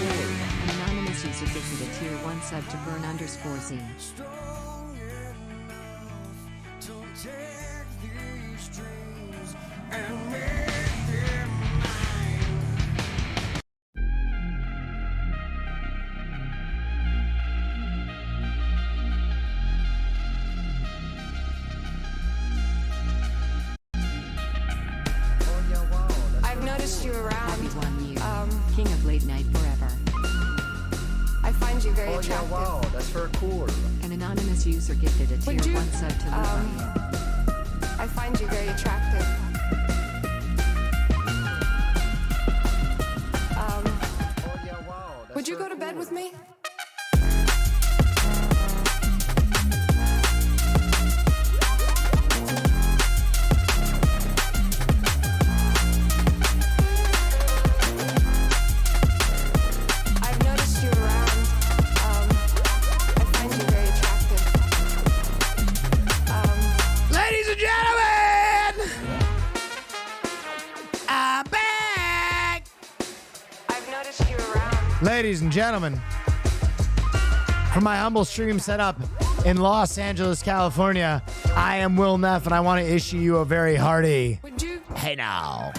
Anonymous user gifted a tier 1 sub to burn_z. So take these dreams and make them mine. I've noticed you around. Everyone you, king of late night forever. I find you very attractive. Wow, that's very cool. An anonymous user gifted a Would tier you, 1 sub to live on you. I find you very attractive. Would you go to bed with me? I've noticed you around. I find you very attractive. Ladies and gentlemen, I'm back. I've noticed you around. Ladies and gentlemen, from my humble stream setup in Los Angeles, California, I am Will Neff, and I want to issue you a very hearty Would you? hey now.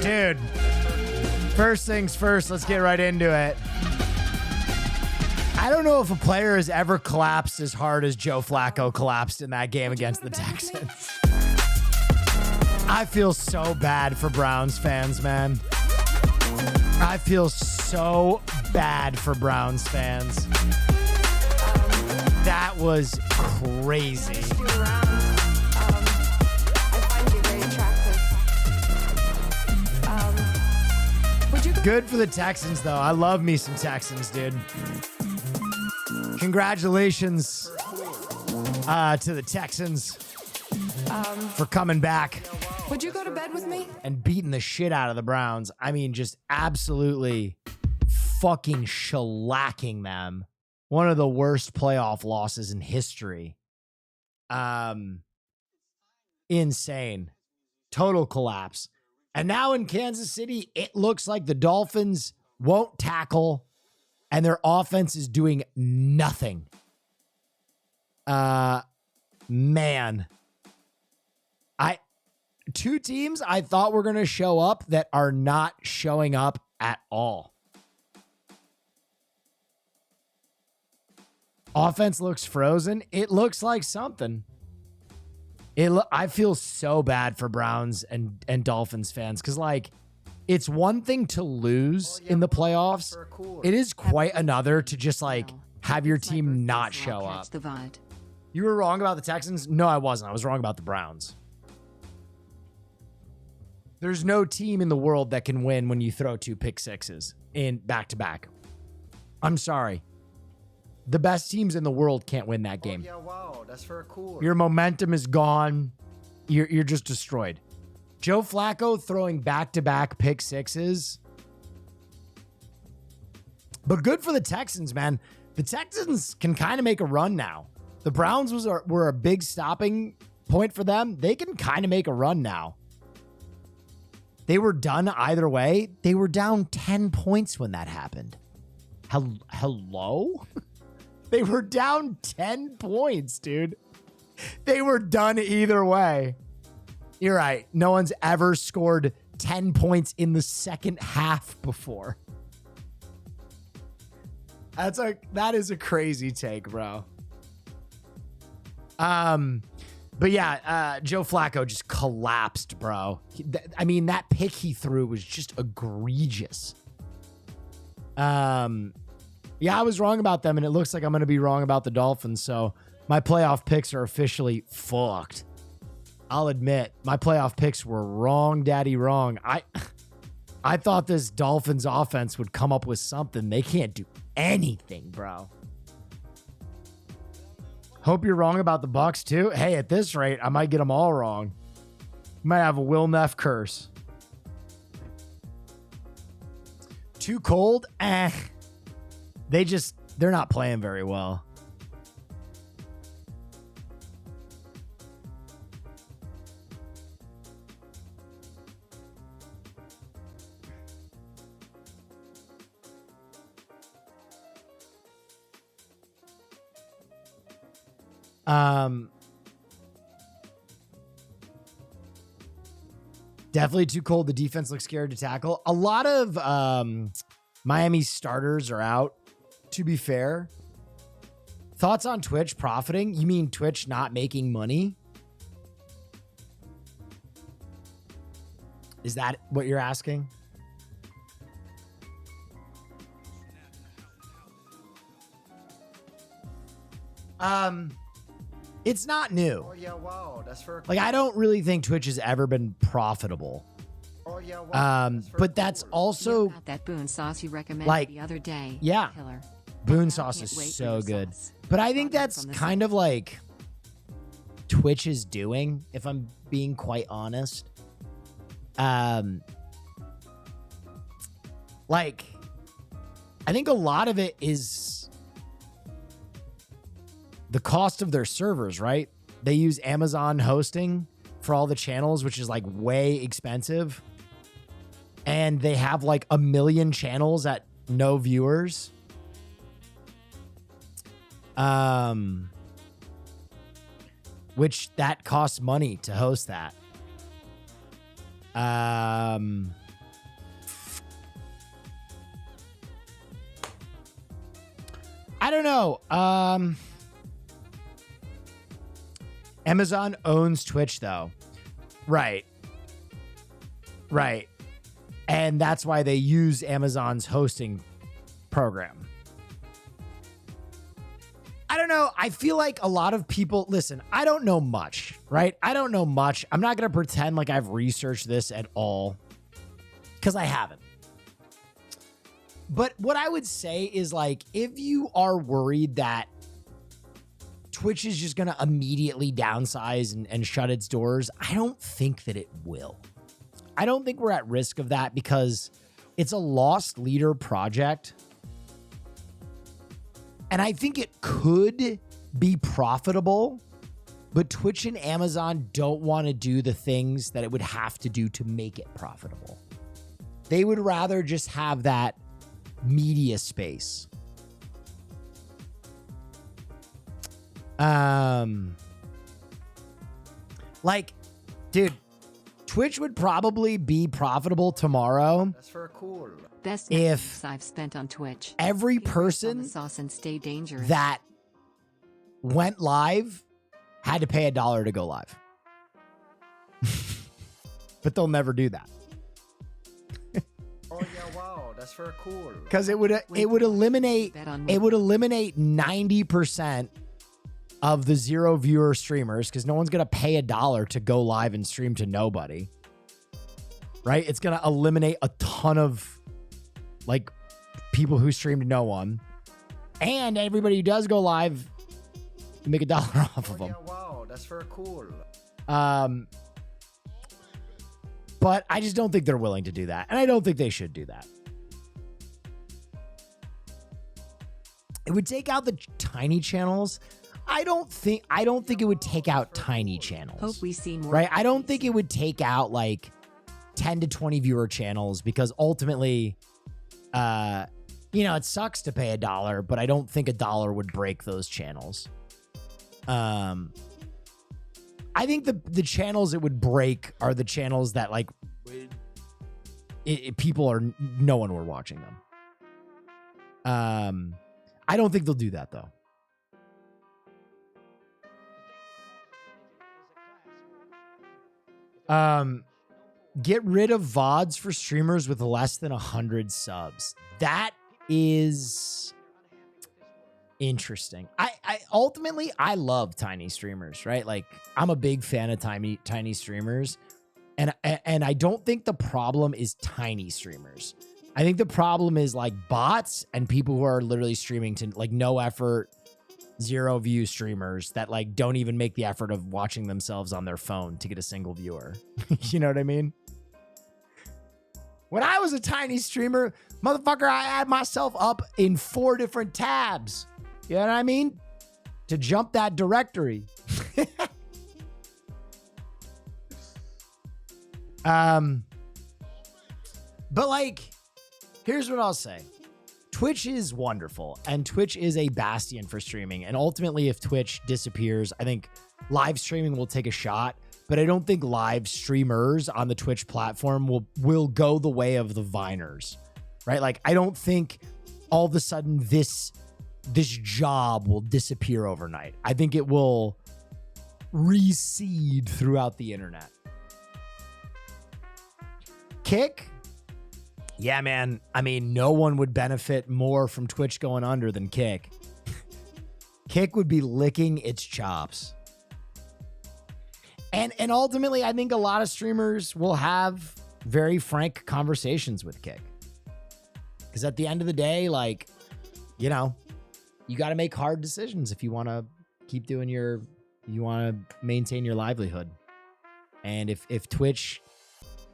Dude, first things first, let's get right into it. I don't know if a player has ever collapsed as hard as Joe Flacco collapsed in that game against the Texans. I feel so bad for Browns fans, man. I feel so bad for Browns fans. That was crazy. You around. I find you very attractive. Would you go? Good for the Texans, though. I love me some Texans, dude. Congratulations to the Texans for coming back Would you go to bed with me? and beating the shit out of the Browns. I mean, just absolutely fucking shellacking them. One of the worst playoff losses in history. Insane. Total collapse. And now in Kansas City, it looks like the Dolphins won't tackle and their offense is doing nothing. Man. Two teams I thought were going to show up that are not showing up at all. Offense looks frozen. It looks like something. I feel so bad for Browns and Dolphins fans because, like, it's one thing to lose in the playoffs. It is quite another to just, like, have your team not show up. The VOD. You were wrong about the Texans? No, I wasn't. I was wrong about the Browns. There's no team in the world that can win when you throw 2 pick sixes in back-to-back. I'm sorry. The best teams in the world can't win that game. Wow, that's very cool. Your momentum is gone. You're just destroyed. Joe Flacco throwing back-to-back pick sixes. But good for the Texans, man. The Texans can kind of make a run now. The Browns were a big stopping point for them. They can kind of make a run now. They were done either way. They were down 10 points when that happened. Hello? They were down 10 points, dude. They were done either way. You're right. No one's ever scored 10 points in the second half before. That is a crazy take, bro. But yeah, Joe Flacco just collapsed, bro. I mean, that pick he threw was just egregious. Yeah, I was wrong about them, and it looks like I'm going to be wrong about the Dolphins, so my playoff picks are officially fucked. I'll admit, my playoff picks were wrong, daddy, wrong. I thought this Dolphins offense would come up with something. They can't do anything, bro. Hope you're wrong about the Bucks too. Hey, at this rate, I might get them all wrong. Might have a Will Neff curse. Too cold? They're not playing very well. Definitely too cold. The defense looks scared to tackle. A lot of Miami starters are out, to be fair. Thoughts on Twitch profiting? You mean Twitch not making money? Is that what you're asking? It's not new. Oh yeah, wow, that's for Like, I don't really think Twitch has ever been profitable. oh yeah, wow, But that's also About that Boone sauce you recommended like, the other day. yeah. Killer. Boone I sauce can't is wait for so your good. sauce. But I think From that's the kind of like Twitch is doing, if I'm being quite honest. Like, I think a lot of it is the cost of their servers, right? They use Amazon hosting for all the channels, which is like way expensive. And they have like 1 million channels at no viewers. Which that costs money to host that. I don't know. Amazon owns Twitch though. Right. Right. And that's why they use Amazon's hosting program. I don't know. I feel like a lot of people, listen, I don't know much, right? I don't know much. I'm not going to pretend like I've researched this at all because I haven't. But what I would say is like, if you are worried that Twitch is just going to immediately downsize and shut its doors, I don't think that it will. I don't think we're at risk of that because it's a lost leader project. And I think it could be profitable, but Twitch and Amazon don't want to do the things that it would have to do to make it profitable. They would rather just have that media space. Like, dude, Twitch would probably be profitable tomorrow that's for cool. Best if nights I've spent on Twitch. every Keep on the person sauce and stay dangerous. that went live had to pay $1 to go live. But they'll never do that Oh yeah, wow, that's for cool. because it would eliminate Bet on me. 90% of the zero viewer streamers because no one's gonna pay $1 to go live and stream to nobody. Right? It's gonna eliminate a ton of like people who stream to no one, and everybody who does go live, you make $1 off of Oh them. yeah, wow, that's for cool. But I just don't think they're willing to do that, and I don't think they should do that. It would take out the tiny channels. I don't think it would take out tiny channels. Hope we see more. Right? I don't think it would take out like 10 to 20 viewer channels because ultimately, it sucks to pay $1, but I don't think $1 would break those channels. I think the channels it would break are the channels that like no one were watching them. I don't think they'll do that though. Get rid of VODs for streamers with less than 100 subs. That is interesting. I ultimately love tiny streamers, right? Like I'm a big fan of tiny streamers. And I don't think the problem is tiny streamers. I think the problem is like bots and people who are literally streaming to like no effort, zero view streamers that like don't even make the effort of watching themselves on their phone to get a single viewer. You know what I mean? When I was a tiny streamer, motherfucker, I had myself up in 4 different tabs. You know what I mean? To jump that directory. But like, here's what I'll say. Twitch is wonderful, and Twitch is a bastion for streaming. And ultimately, if Twitch disappears, I think live streaming will take a shot, but I don't think live streamers on the Twitch platform will go the way of the Viners, right? Like, I don't think all of a sudden this job will disappear overnight. I think it will reseed throughout the internet. Kick? Yeah, man. I mean, no one would benefit more from Twitch going under than Kick. Kick would be licking its chops. And ultimately, I think a lot of streamers will have very frank conversations with Kick. Because at the end of the day, like, you know, you got to make hard decisions if you want to keep doing you want to maintain your livelihood. And if Twitch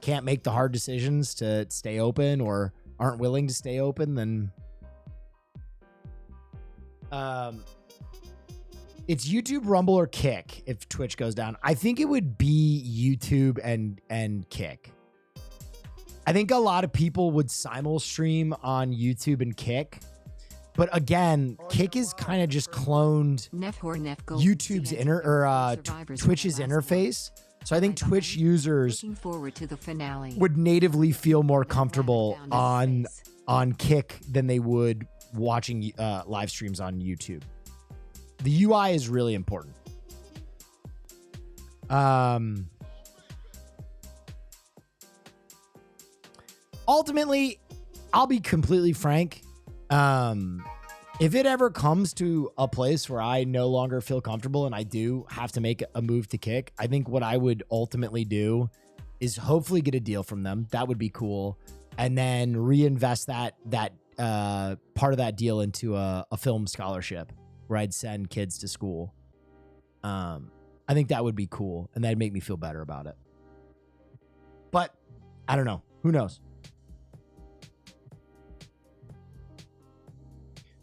can't make the hard decisions to stay open or aren't willing to stay open, then it's YouTube, Rumble, or Kick if Twitch goes down. I think it would be YouTube and Kick. I think a lot of people would simul stream on YouTube and Kick. But again, Kick is kind of just cloned YouTube's Twitch's interface. So I think Twitch users would natively feel more comfortable on Kick than they would watching live streams on YouTube. The UI is really important. Ultimately, I'll be completely frank. If it ever comes to a place where I no longer feel comfortable and I do have to make a move to Kick, I think what I would ultimately do is hopefully get a deal from them. That would be cool. And then reinvest that part of that deal into a film scholarship where I'd send kids to school. I think that would be cool, and that'd make me feel better about it. But I don't know. Who knows?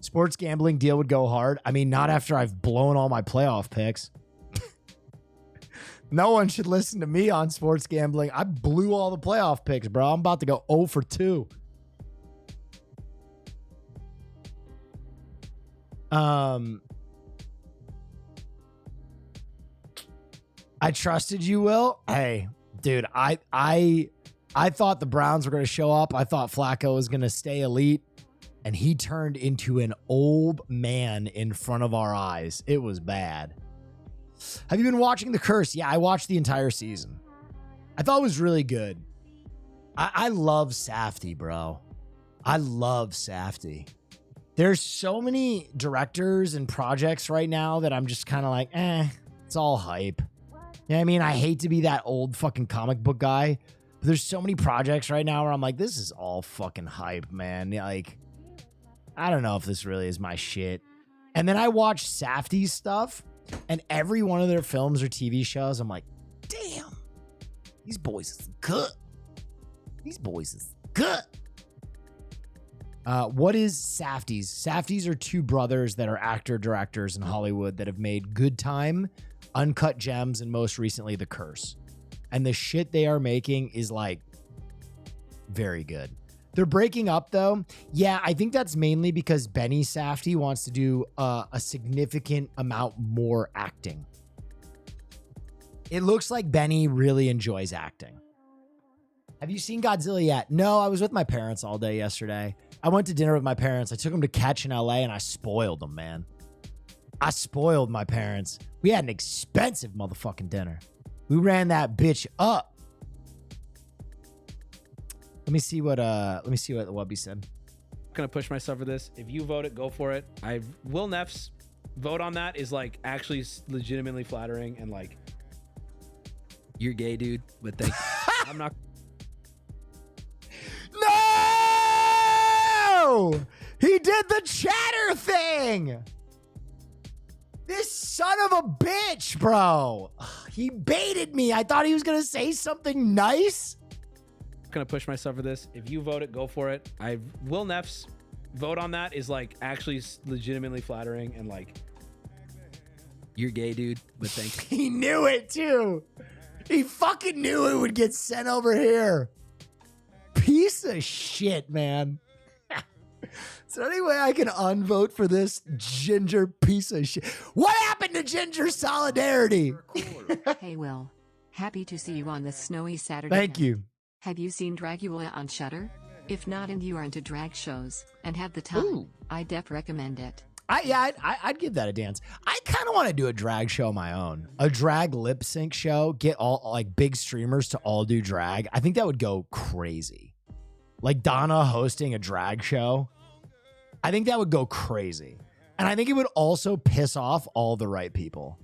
Sports gambling deal would go hard. I mean, not after I've blown all my playoff picks. No one should listen to me on sports gambling. I blew all the playoff picks, bro. I'm about to go 0 for 2. I trusted you, Will. Hey, dude, I thought the Browns were going to show up. I thought Flacco was going to stay elite, and he turned into an old man in front of our eyes. It was bad. Have you been watching The Curse? Yeah, I watched the entire season. I thought it was really good. I love Safdie, bro. I love Safdie. There's so many directors and projects right now that I'm just kind of like, it's all hype. You know what I mean? I hate to be that old fucking comic book guy, but there's so many projects right now where I'm like, this is all fucking hype, man. Like, I don't know if this really is my shit. And then I watch Safdie's stuff, and every one of their films or TV shows, I'm like, damn, these boys is good. These boys is good. What is Safdies? Safdies are two brothers that are actor-directors in Hollywood that have made Good Time, Uncut Gems, and most recently The Curse. And the shit they are making is like very good. They're breaking up though. Yeah, I think that's mainly because Benny Safdie wants to do a significant amount more acting. It looks like Benny really enjoys acting. Have you seen Godzilla yet? No, I was with my parents all day yesterday. I went to dinner with my parents. I took them to Catch in LA and I spoiled them, man. I spoiled my parents. We had an expensive motherfucking dinner. We ran that bitch up. Let me see what Wubby said. I'm gonna push myself for this. If you vote it, go for it. Will Neff's vote on that is like actually legitimately flattering and like, you're gay, dude, but thank you. I'm not. No! He did the chatter thing! This son of a bitch, bro. He baited me. I thought he was going to say something nice. I'm gonna push myself for this. If you vote it, go for it. Will Neff's vote on that is like actually legitimately flattering and like, you're gay, dude, but thank you. He knew it too. He fucking knew it would get sent over here. Piece of shit, man. Is there any way I can unvote for this Ginger piece of shit? What happened to Ginger solidarity? Hey Will. Happy to see you on this snowy Saturday. Thank night. you. Have you seen Dragula on Shudder? If not and you are into drag shows and have the time, Ooh. I def recommend it. I'd give that a dance. I kind of want to do a drag show of my own, a drag lip sync show. Get all like big streamers to all do drag. I think that would go crazy. Like Donna hosting a drag show. I think that would go crazy, and I think it would also piss off all the right people.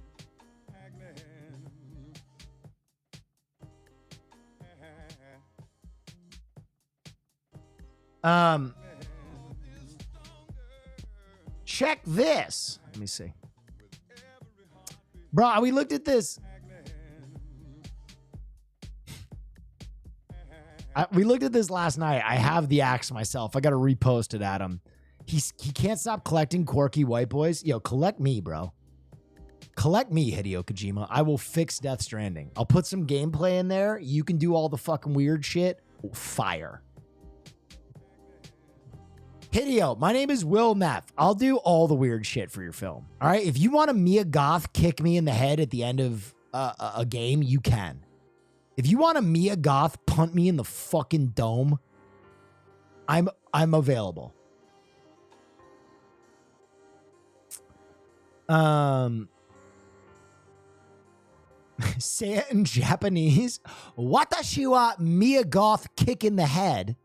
Check this. Let me see. Bro, we looked at this. We looked at this last night. I have the axe myself. I got to repost it at him. He can't stop collecting quirky white boys. Yo, collect me, bro. Collect me, Hideo Kojima. I will fix Death Stranding. I'll put some gameplay in there. You can do all the fucking weird shit. Fire. Hideo, my name is Will Neff. I'll do all the weird shit for your film. All right? If you want a Mia Goth kick me in the head at the end of a game, you can. If you want a Mia Goth punt me in the fucking dome, I'm available. Say it in Japanese. Watashi wa Mia Goth kick in the head.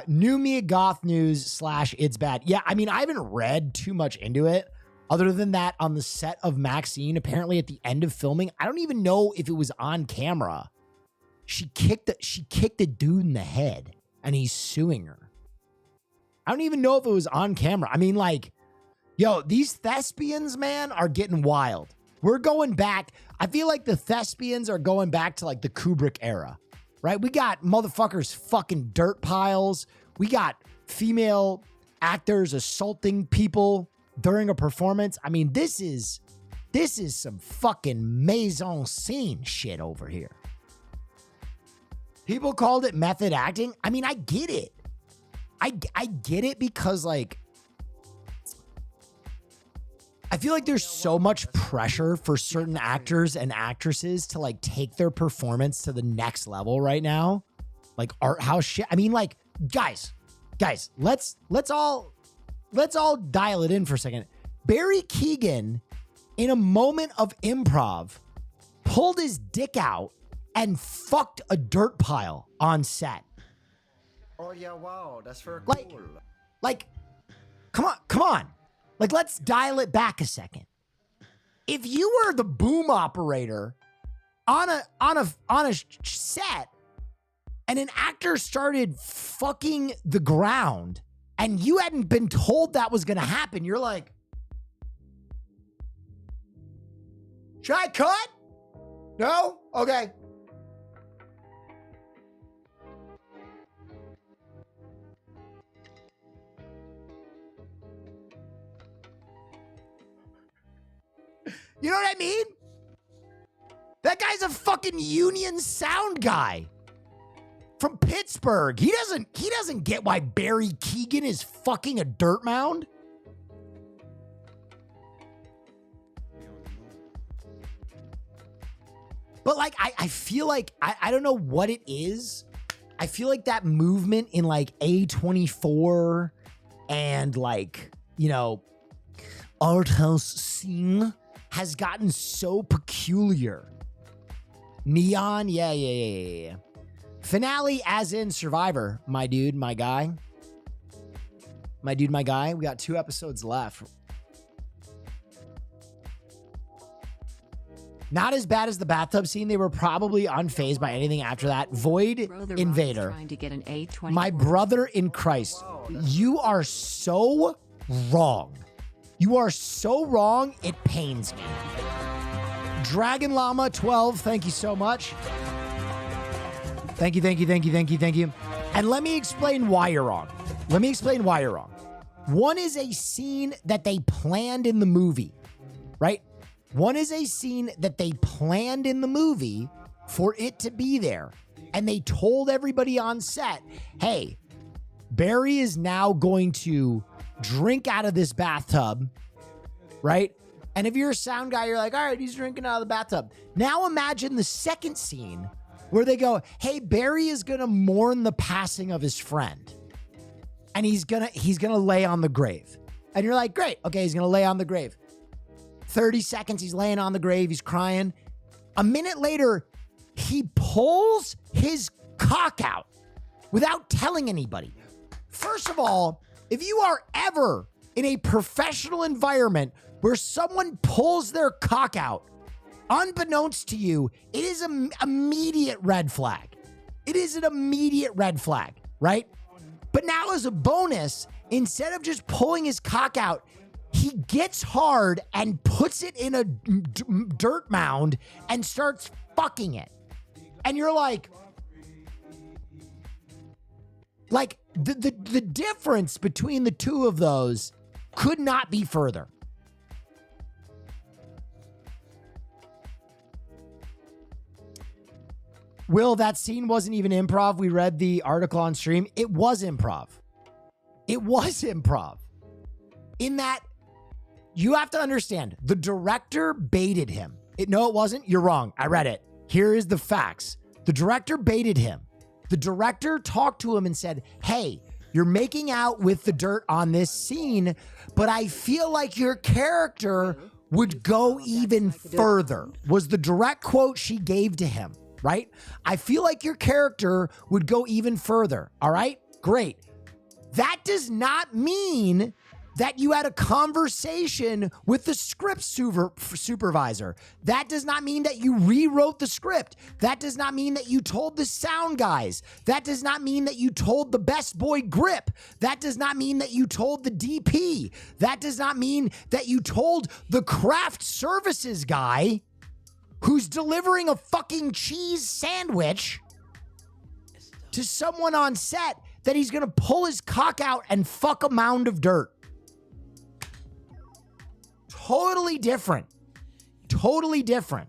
New Mia Goth news / it's bad. Yeah, I mean, I haven't read too much into it. Other than that, on the set of Maxine, apparently at the end of filming, I don't even know if it was on camera. She kicked the dude in the head, and he's suing her. I don't even know if it was on camera. I mean, like, yo, these thespians, man, are getting wild. We're going back. I feel like the thespians are going back to like the Kubrick era, right? We got motherfuckers fucking dirt piles. We got female actors assaulting people during a performance. I mean, this is some fucking maison scene shit over here. People called it method acting. I mean, I get it. I get it because, like, I feel like there's so much pressure for certain actors and actresses to like take their performance to the next level right now. Like art house shit. I mean, like, guys, let's all dial it in for a second. Barry Keoghan, in a moment of improv, pulled his dick out and fucked a dirt pile on set. Oh yeah, wow, that's very Like- cool. Like, come on. Like, let's dial it back a second. If you were the boom operator on a set and an actor started fucking the ground and you hadn't been told that was going to happen, you're like, should I cut? No? Okay. You know what I mean? That guy's a fucking union sound guy from Pittsburgh. He doesn't get why Barry Keoghan is fucking a dirt mound. But like, I feel like, I don't know what it is. I feel like that movement in like A24 and like, you know, art house scene has gotten so peculiar. Neon, yeah. Finale as in Survivor, my dude, my guy. My dude, my guy. We got 2 episodes left. Not as bad as the bathtub scene. They were probably unfazed by anything after that. Void Bro, the Rock's Invader. trying to get an A24. My brother in Christ. You are so wrong. You are so wrong, it pains me. Dragon Llama 12, thank you so much. Thank you. And let me explain why you're wrong. One is a scene that they planned in the movie, right? One is a scene that they planned in the movie for it to be there. and they told everybody on set, hey, Barry is now going to drink out of this bathtub, right? And if you're a sound guy, you're like, all right, he's drinking out of the bathtub. Now imagine the second scene where they go, hey, Barry is going to mourn the passing of his friend. And he's going to lay on the grave. And you're like, great. Okay, he's going to lay on the grave. 30 seconds, he's laying on the grave. He's crying. A minute later, he pulls his cock out without telling anybody. First of all, if you are ever in a professional environment where someone pulls their cock out, unbeknownst to you, it is an immediate red flag. It is an immediate red flag, right? But now as a bonus, instead of just pulling his cock out, he gets hard and puts it in a dirt mound and starts fucking it. And you're like the difference between the two of those could not be further. Will, that scene wasn't even improv. We read the article on stream. It was improv. It was improv. In that, you have to understand, the director baited him. No, it wasn't. You're wrong. I read it. Here is the facts. The director baited him. The director talked to him and said, hey, you're making out with the dirt on this scene, but I feel like your character would go even further, was the direct quote she gave to him, right? I feel like your character would go even further. All right, great. That does not mean that you had a conversation with the script supervisor. That does not mean that you rewrote the script. That does not mean that you told the sound guys. That does not mean that you told the best boy Grip. That does not mean that you told the DP. That does not mean that you told the craft services guy who's delivering a fucking cheese sandwich to someone on set that he's gonna pull his cock out and fuck a mound of dirt. Totally different. Totally different.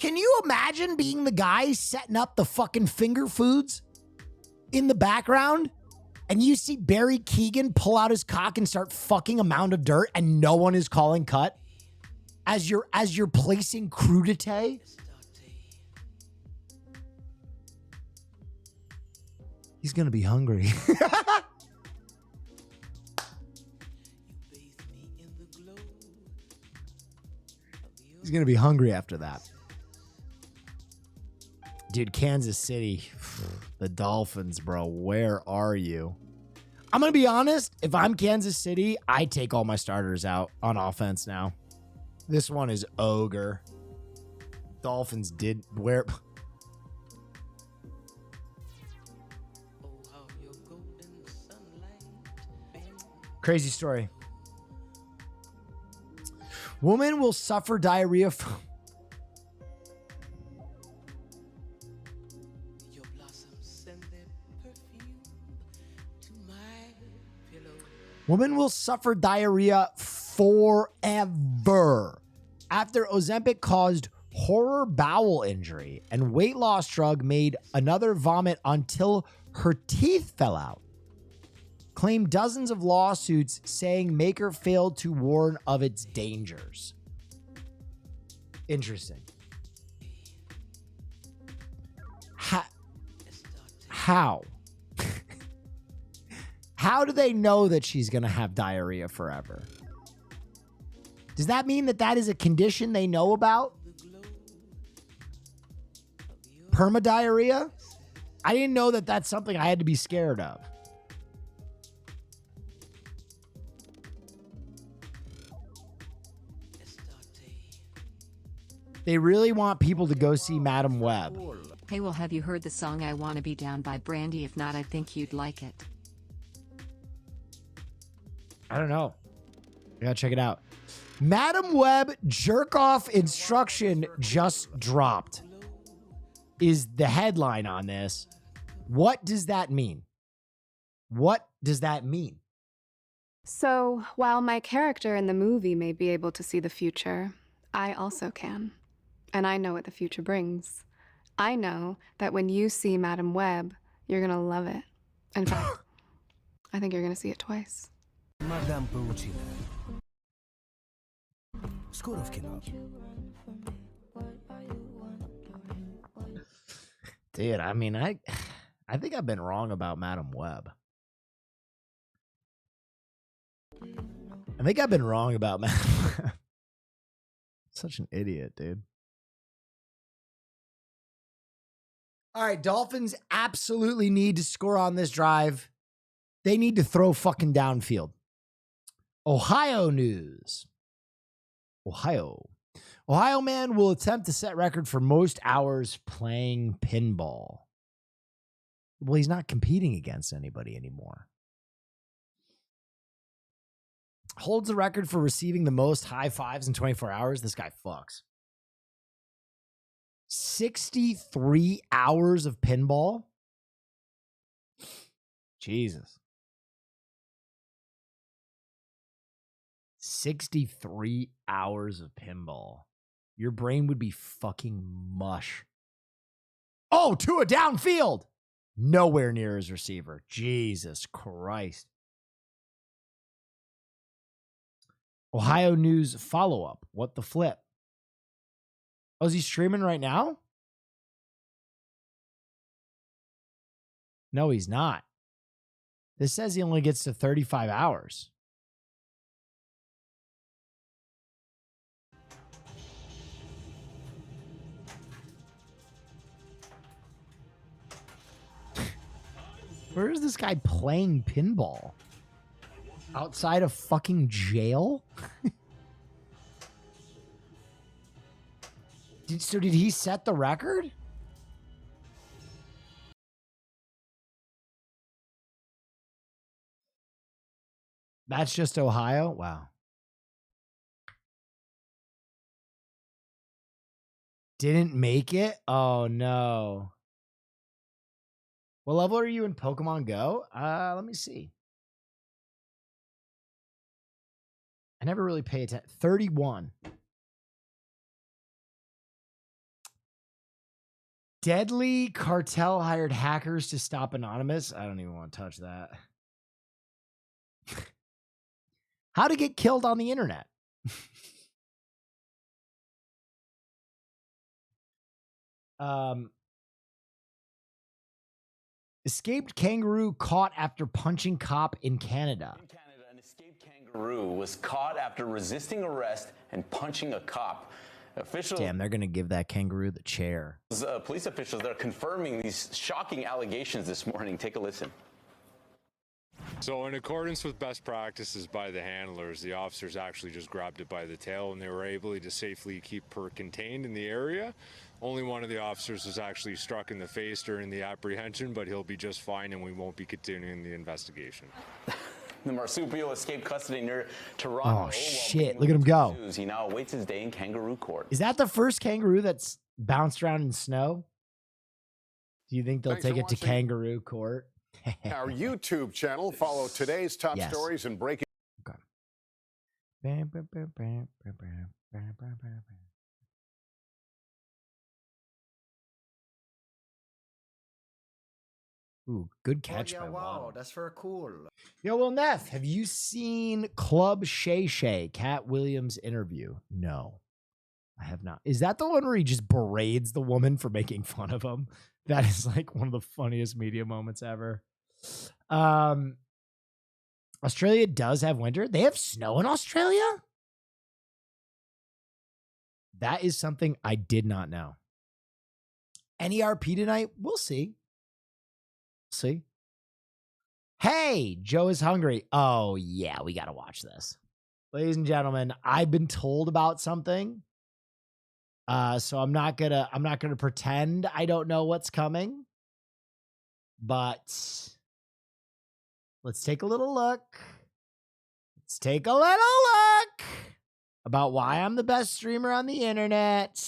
Can you imagine being the guy setting up the fucking finger foods in the background and you see Barry Keoghan pull out his cock and start fucking a mound of dirt and no one is calling cut as you're placing crudité? He's going to be hungry. He's going to be hungry after that. Dude, Kansas City, the Dolphins, bro, where are you? I'm going to be honest. If I'm Kansas City, I take all my starters out on offense now. This one is ogre. Dolphins did where... Crazy story. Woman will suffer diarrhea from... Woman will suffer diarrhea forever after Ozempic caused horror bowel injury and weight loss drug made another vomit until her teeth fell out. Claimed dozens of lawsuits saying maker failed to warn of its dangers. Interesting. How? How do they know that she's going to have diarrhea forever? Does that mean that that is a condition they know about? Permadiarrhea? I didn't know that that's something I had to be scared of. They really want people to go see Madam Web. Hey, well, have you heard the song I Wanna Be Down by Brandy? If not, I think you'd like it. I don't know. I gotta check it out. Madam Web jerk off instruction just dropped is the headline on this. What does that mean? What does that mean? So, while my character in the movie may be able to see the future, I also can. And I know what the future brings. I know that when you see Madam Web, you're gonna love it. In fact, I think you're gonna see it twice. Madame Pouchina. Skoro w kino. Dude, I mean, I think I've been wrong about Madam Web. I think I've been wrong about Madam Web. Such an idiot, dude. All right, Dolphins absolutely need to score on this drive. They need to throw fucking downfield. Ohio news. Ohio man will attempt to set record for most hours playing pinball. Well, he's not competing against anybody anymore. Holds the record for receiving the most high fives in 24 hours. This guy fucks. 63 hours of pinball. Jesus. 63 hours of pinball. Your brain would be fucking mush. Oh, to a downfield. Nowhere near his receiver. Jesus Christ. Ohio news follow-up. What the flip? Oh, is he streaming right now? No, he's not. This says he only gets to 35 hours. Where is this guy playing pinball? Outside of fucking jail? Did he set the record? That's just Ohio? Wow. Didn't make it? Oh, no. What level are you in Pokemon Go? Let me see. I never really pay attention. 31. Deadly cartel hired hackers to stop Anonymous. I don't even want to touch that. How to get killed on the internet. Escaped kangaroo caught after punching cop in Canada. In Canada, an escaped kangaroo was caught after resisting arrest and punching a cop. Officials, Damn, they're going to give that kangaroo the chair. police officials, they're confirming these shocking allegations this morning. Take a listen. So in accordance with best practices by the handlers, the officers actually just grabbed it by the tail and they were able to safely keep her contained in the area. Only one of the officers was actually struck in the face during the apprehension, but he'll be just fine and we won't be continuing the investigation. The marsupial escaped custody near Toronto. Oh, shit. Look at him go. He now awaits his day in kangaroo court. Is that the first kangaroo that's bounced around in snow? Do you think they'll Thanks take for it to watching. kangaroo court? Our YouTube channel. Follow today's top Yes. stories and breaking. Okay. Ooh, good catch Oh, by yeah, wow, Waddle. that's very cool. Yo, well, Neff, have you seen Club Shay Shay, Cat Williams' interview? No, I have not. Is that the one where he just berates the woman for making fun of him? That is like one of the funniest media moments ever. Australia does have winter. They have snow in Australia? That is something I did not know. NERP tonight? We'll see. See? Hey, Joe is hungry. Oh, yeah, we got to watch this. Ladies and gentlemen, I've been told about something. So I'm not gonna pretend I don't know what's coming. But let's take a little look. Let's take a little look about why I'm the best streamer on the internet.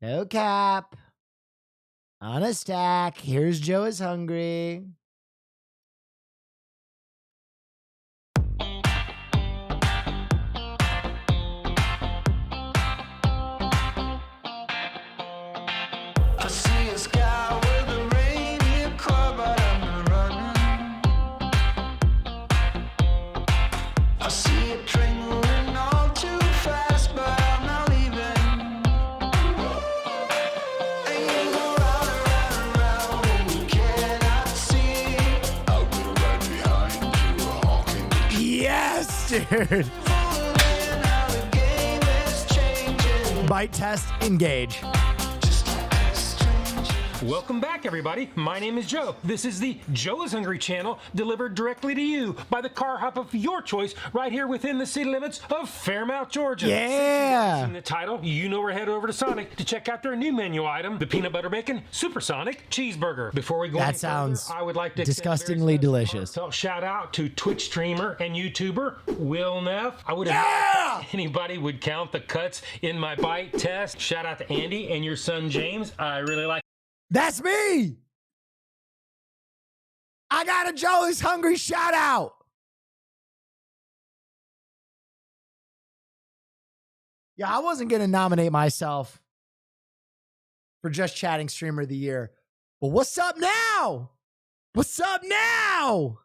No cap. On a stack. Here's Joe is hungry. Dude. Bite test, engage. Welcome back, everybody. My name is Joe. This is the Joe is Hungry channel, delivered directly to you by the car hop of your choice, right here within the city limits of Fairmount, Georgia. Yeah. In the title, you know we're headed over to Sonic to check out their new menu item, the peanut butter bacon supersonic cheeseburger. Before we go any That sounds further, I would like to disgustingly delicious. So shout out to Twitch streamer and YouTuber Will Neff. I would anybody would count the cuts in my bite test. Shout out to Andy and your son James. I really like. That's me. I got a Joe is Hungry shout out. Yeah, I wasn't going to nominate myself for Just Chatting Streamer of the Year. But what's up now? What's up now?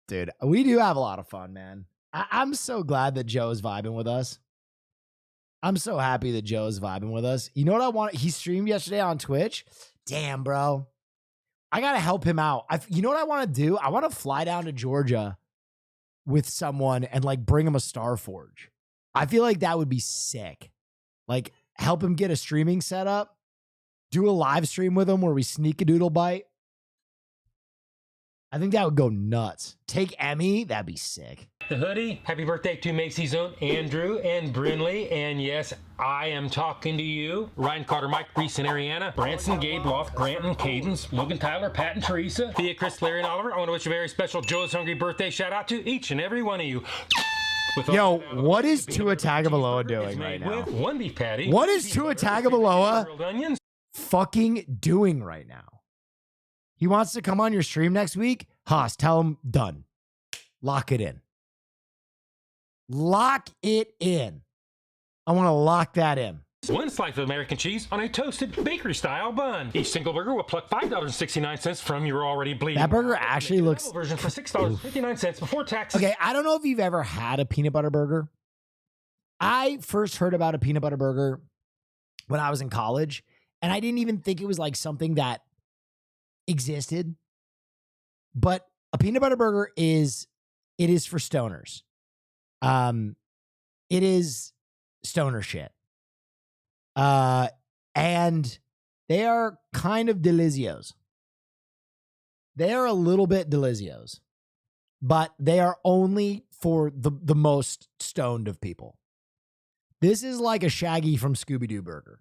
Dude, we do have a lot of fun, man. I'm so glad that Joe's vibing with us. I'm so happy that Joe's vibing with us. You know what I want? He streamed yesterday on Twitch. Damn, bro. I got to help him out. You know what I want to do? I want to fly down to Georgia with someone and like bring him a Starforge. I feel like that would be sick. Like help him get a streaming setup. Do a live stream with him where we sneak a doodle bite. I think that would go nuts. Take Emmy. That'd be sick. The hoodie. Happy birthday to Macy's own Andrew and Brinley. And yes, I am talking to you. Ryan Carter, Mike, Reese, and Ariana. Branson, Gabe, Loft, Grant, and Cadence. Logan, Tyler, Pat, and Teresa. Thea, Chris, Larry, and Oliver. I want to wish a very special Joe's Hungry birthday shout out to each and every one of you. Yo, what is Tua Tagovailoa doing right now? With one beef patty. What is Tua Tagovailoa fucking doing right now? He wants to come on your stream next week? Haas, tell him done. Lock it in. Lock it in. I want to lock that in. One slice of American cheese on a toasted bakery-style bun. Each single burger will pluck $5.69 from your already bleeding. That burger actually looks... version for $6.59 before taxes. Okay, I don't know if you've ever had a peanut butter burger. I first heard about a peanut butter burger when I was in college, and I didn't even think it was like something that existed. But a peanut butter burger is for stoners. It is stoner shit. And they are kind of delicios. They are a little bit delicios, but they are only for the most stoned of people. This is like a Shaggy from Scooby-Doo burger.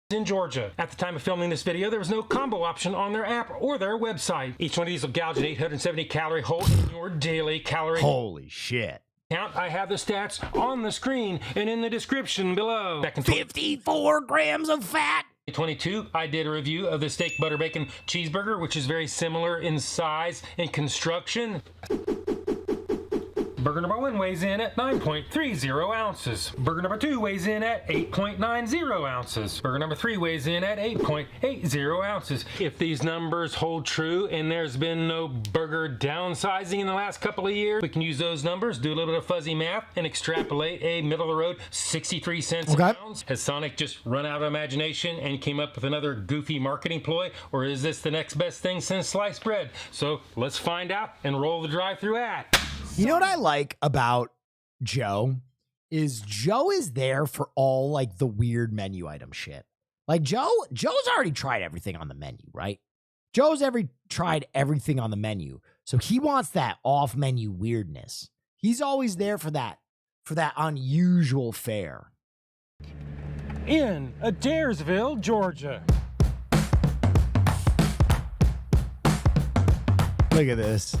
In Georgia. At the time of filming this video, there was no combo option on their app or their website. Each one of these will gouge an 870 calorie hole in your daily calorie. Holy shit. Count. I have the stats on the screen and in the description below. Back in 54 grams of fat. 2022, I did a review of the steak butter bacon cheeseburger, which is very similar in size and construction. Burger number 1 weighs in at 9.30 ounces. Burger number 2 weighs in at 8.90 ounces. Burger number 3 weighs in at 8.80 ounces. If these numbers hold true and there's been no burger downsizing in the last couple of years, we can use those numbers, do a little bit of fuzzy math, and extrapolate a middle-of-the-road 63 cents a pound. Has Sonic just run out of imagination and came up with another goofy marketing ploy, or is this the next best thing since sliced bread? So let's find out and roll the drive-through ad. You know what I like about Joe is there for all like the weird menu item shit. Like Joe's already tried everything on the menu, right? Joe's tried everything on the menu. So he wants that off menu weirdness. He's always there for that unusual fare. In Adairsville, Georgia. Look at this.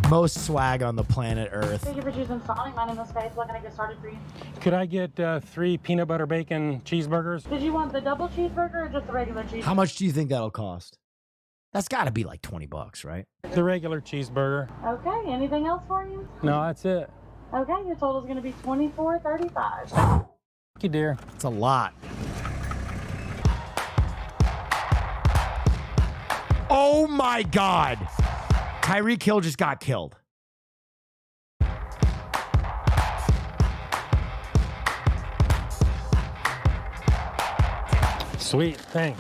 Most swag on the planet Earth. Thank you for choosing Sonic. My name is Faith. What can I get started for you? Could I get 3 peanut butter bacon cheeseburgers? Did you want the double cheeseburger or just the regular cheeseburger? How much do you think that'll cost? That's got to be like $20, right? The regular cheeseburger. Okay. Anything else for you? No, that's it. Okay. Your total is going to be $24.35. Thank you, dear. It's a lot. Oh my God. Tyreek Hill just got killed. Sweet thing.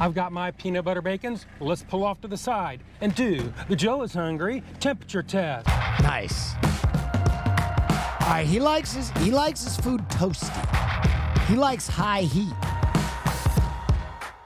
I've got my peanut butter bacons. Let's pull off to the side and do the Joe is hungry temperature test. Nice. All right, he likes his food toasty. He likes high heat.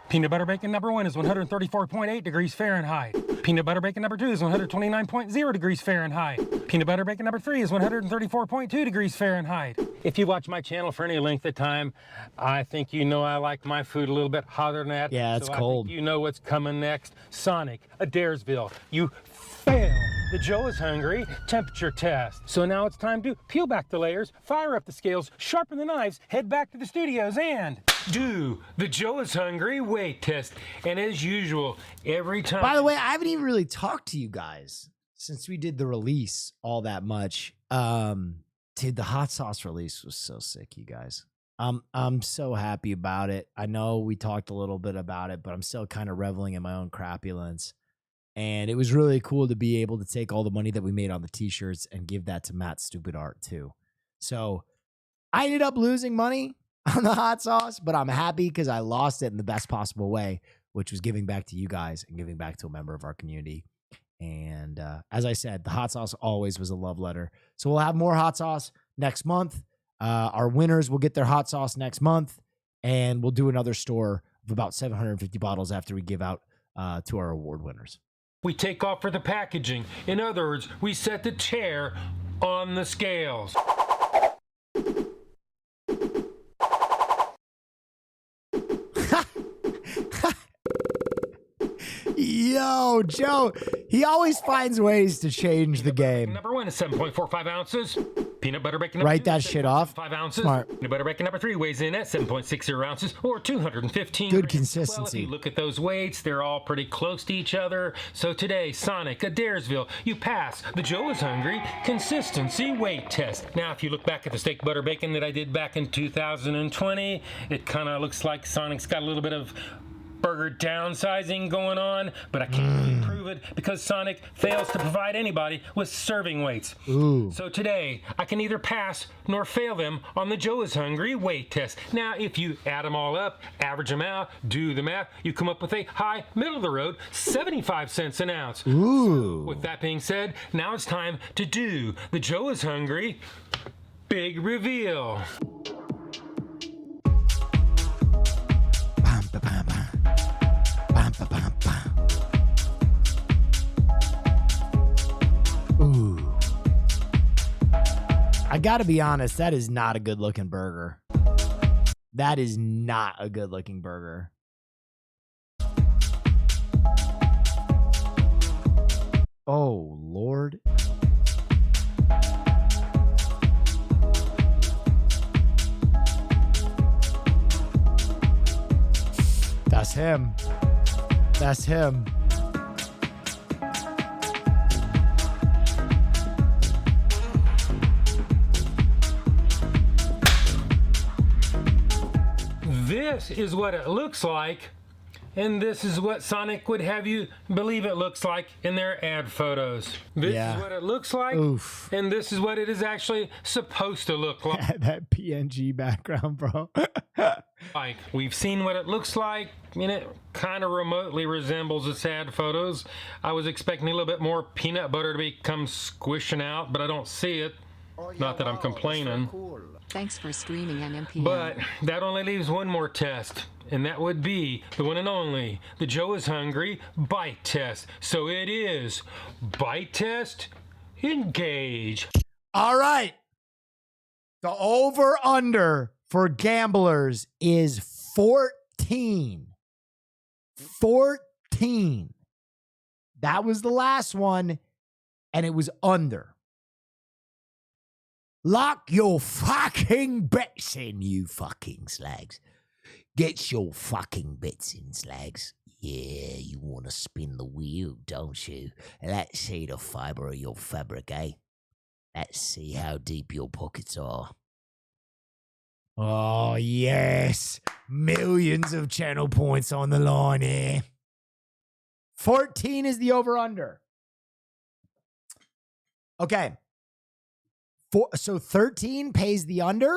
Peanut butter bacon number 1 is 134.8 degrees Fahrenheit. Peanut butter bacon number 2 is 129.0 degrees Fahrenheit. Peanut butter bacon number 3 is 134.2 degrees Fahrenheit. If you watch my channel for any length of time, I think you know I like my food a little bit hotter than that. Yeah, it's so cold. I think you know what's coming next. Sonic, Adairsville. You fail the Joe is hungry temperature test. So now it's time to peel back the layers, fire up the scales, sharpen the knives, head back to the studios, and do the Joe is hungry weight test. And as usual, every time. By the way, I haven't even really talked to you guys since we did the release all that much. Dude, the hot sauce release was so sick, you guys. I'm so happy about it. I know we talked a little bit about it, but I'm still kind of reveling in my own crapulence. And it was really cool to be able to take all the money that we made on the t-shirts and give that to Matt's Stupid Art too. So I ended up losing money on the hot sauce, but I'm happy because I lost it in the best possible way, which was giving back to you guys and giving back to a member of our community. And as I said, the hot sauce always was a love letter. So we'll have more hot sauce next month. Our winners will get their hot sauce next month, and we'll do another store of about 750 bottles after we give out to our award winners. We take off for the packaging. In other words, we set the chair on the scales. Yo, Joe, he always finds ways to change the game. Number 1 is 7.45 ounces. Peanut butter bacon number Write 2 that is shit off. 5 ounces. Smart. Peanut butter bacon number 3 weighs in at 7.60 ounces or 215 Good grams. consistency. Well, if you look at those weights, they're all pretty close to each other. So today, Sonic, Adairsville, you pass the Joe is hungry consistency weight test. Now, if you look back at the steak butter bacon that I did back in 2020, it kind of looks like Sonic's got a little bit of burger downsizing going on, but I can't really prove it because Sonic fails to provide anybody with serving weights. Ooh. So today, I can neither pass nor fail them on the Joe is hungry weight test. Now, if you add them all up, average them out, do the math, you come up with a high, middle of the road, 75 cents an ounce. Ooh. So, with that being said, now it's time to do the Joe is hungry big reveal. Ooh. I gotta be honest, that is not a good looking burger. That is not a good looking burger. Oh, Lord. That's him. That's him. This is what it looks like, and this is what Sonic would have you believe it looks like in their ad photos. This is what it looks like, Oof. and this is what it is actually supposed to look like. That PNG background, bro. Like, we've seen what it looks like, and it kind of remotely resembles its ad photos. I was expecting a little bit more peanut butter to become squishing out, but I don't see it. Not that I'm complaining. Thanks for streaming NMPM. But that only leaves one more test, and that would be the one and only, the Joe is hungry bite test. So it is bite test, engage. All right. The over-under for gamblers is 14. 14. That was the last one, and it was under. Lock your fucking bets in, you fucking slags. Get your fucking bets in, slags. Yeah, you want to spin the wheel, don't you? Let's see the fiber of your fabric, eh? Let's see how deep your pockets are. Oh, yes. Millions of channel points on the line here. 14 is the over-under. Okay. So 13 pays the under,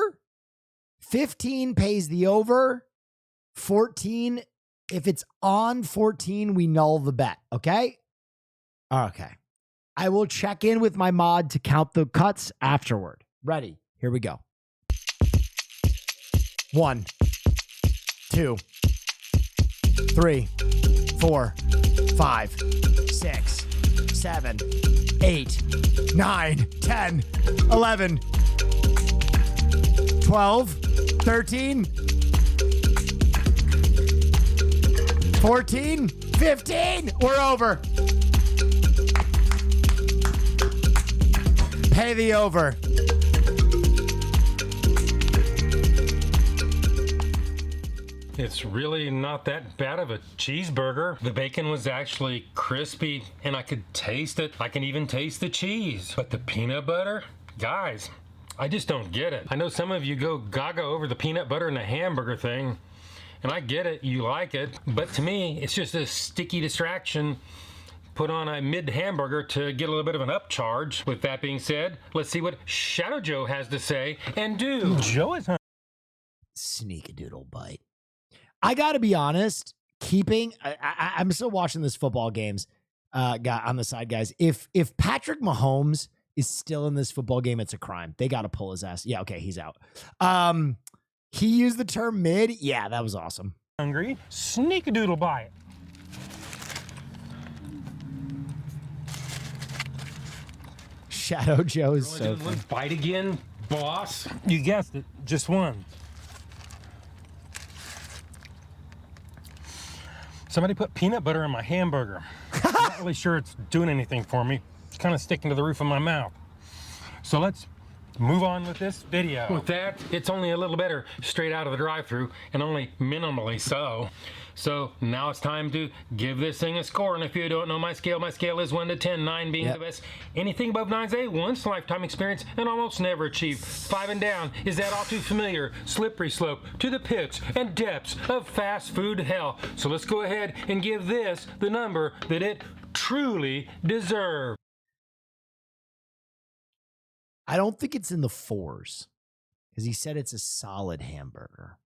15 pays the over, 14 If it's on 14, we null the bet. Okay. Okay. I will check in with my mod to count the cuts afterward. Ready? Here we go. 1, 2, 3, 4, 5, 6, 7, 8, 9, 10, 11, 12, 13, 14, 15. We're over. Pay the over. It's really not that bad of a cheeseburger. The bacon was actually crispy and I could taste it. I can even taste the cheese. But the peanut butter? Guys, I just don't get it. I know some of you go gaga over the peanut butter and the hamburger thing, and I get it, you like it, but to me, it's just a sticky distraction put on a mid hamburger to get a little bit of an upcharge. With that being said, let's see what Shadow Joe has to say and do. Joe is sneak-a-doodle bite. I gotta be honest, I'm still watching this football games guy on the side, guys. If Patrick Mahomes is still in this football game, it's a crime. They gotta pull his ass. Yeah, okay, he's out. He used the term mid. Yeah, that was awesome. Hungry? Sneak-a-doodle bite. Shadow Joe is so funny. Bite again, boss. You guessed it, just one. Somebody put peanut butter in my hamburger. I'm not really sure it's doing anything for me. It's kind of sticking to the roof of my mouth. So let's move on with this video. With that, it's only a little better straight out of the drive-thru, and only minimally so. So now it's time to give this thing a score. And if you don't know my scale is 1 to 10, 9 being the best. Anything above 9's a once lifetime experience and almost never achieved. 5 and down is that all too familiar slippery slope to the pits and depths of fast food hell. So let's go ahead and give this the number that it truly deserves. I don't think it's in the 4s because he said it's a solid hamburger.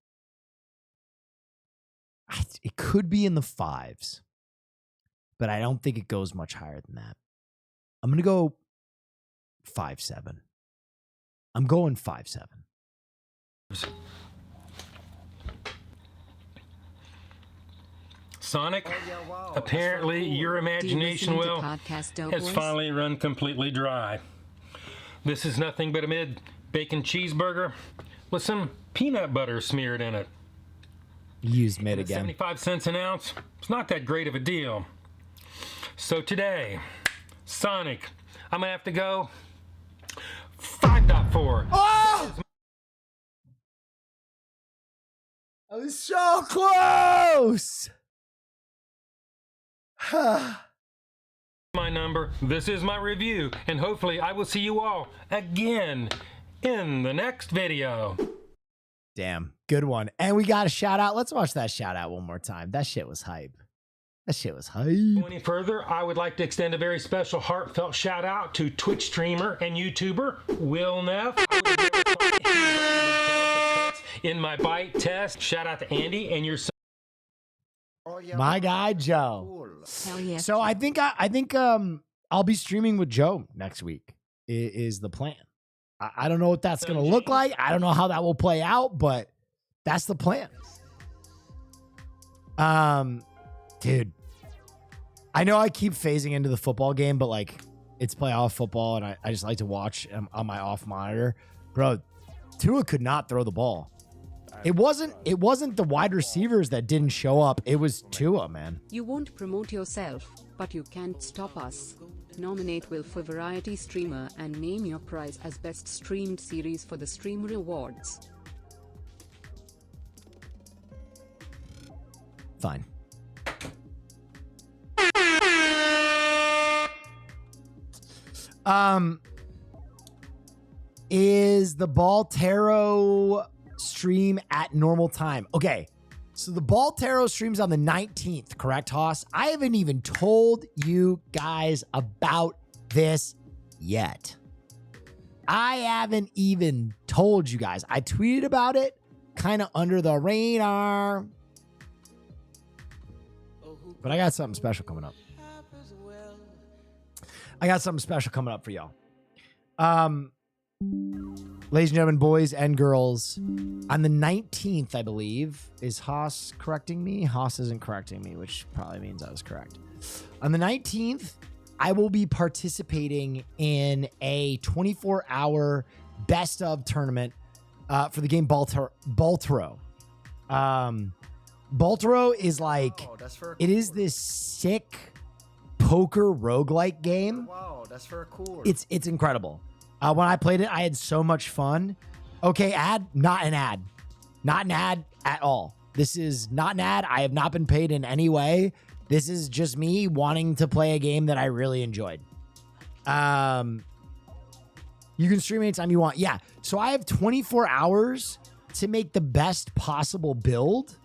It could be in the 5s, but I don't think it goes much higher than that. I'm going to go 5.7. I'm going 5.7. Sonic, apparently your imagination well has finally run completely dry. This is nothing but a mid bacon cheeseburger with some peanut butter smeared in it. Used mid again. 75 cents an ounce. It's not that great of a deal. So today, Sonic, I'm gonna have to go 5.4. Oh! I was so close. My number, this is my review, and hopefully I will see you all again in the next video. Damn, good one. And we got a shout out. Let's watch that shout out one more time. That shit was hype. That shit was hype. Any further, I would like to extend a very special heartfelt shout out to Twitch streamer and YouTuber Will Neff. In my bite test, shout out to Andy and your son. My guy Joe. Hell yeah. So I think I'll be streaming with Joe next week. Is the plan. I don't know what that's gonna look like. I don't know how that will play out, but that's the plan. Dude, I know I keep phasing into the football game, but like it's playoff football, and I just like to watch on my off monitor. Bro, Tua could not throw the ball. It wasn't the wide receivers that didn't show up. It was Tua, man. You won't promote yourself, but you can't stop us. Nominate Will for Variety Streamer and name your prize as Best Streamed Series for the Stream Rewards. Fine. Is the Ball Tarot stream at normal time? Okay, so the Ball Tarot streams on the 19th, correct, Haas? I haven't even told you guys about this yet. I haven't even told you guys. I tweeted about it kind of under the radar. But I got something special coming up. I got something special coming up for y'all. Ladies and gentlemen, boys and girls, on the 19th, I believe, is Haas correcting me? Haas isn't correcting me, which probably means I was correct. On the 19th, I will be participating in a 24-hour best of tournament for the game Baltoro. Baltoro is like, it is this sick poker roguelike game. Wow, that's very cool. It's incredible. When I played it, I had so much fun. Okay, ad, not an ad. Not an ad at all. This is not an ad. I have not been paid in any way. This is just me wanting to play a game that I really enjoyed. You can stream anytime you want. Yeah. So I have 24 hours to make the best possible build.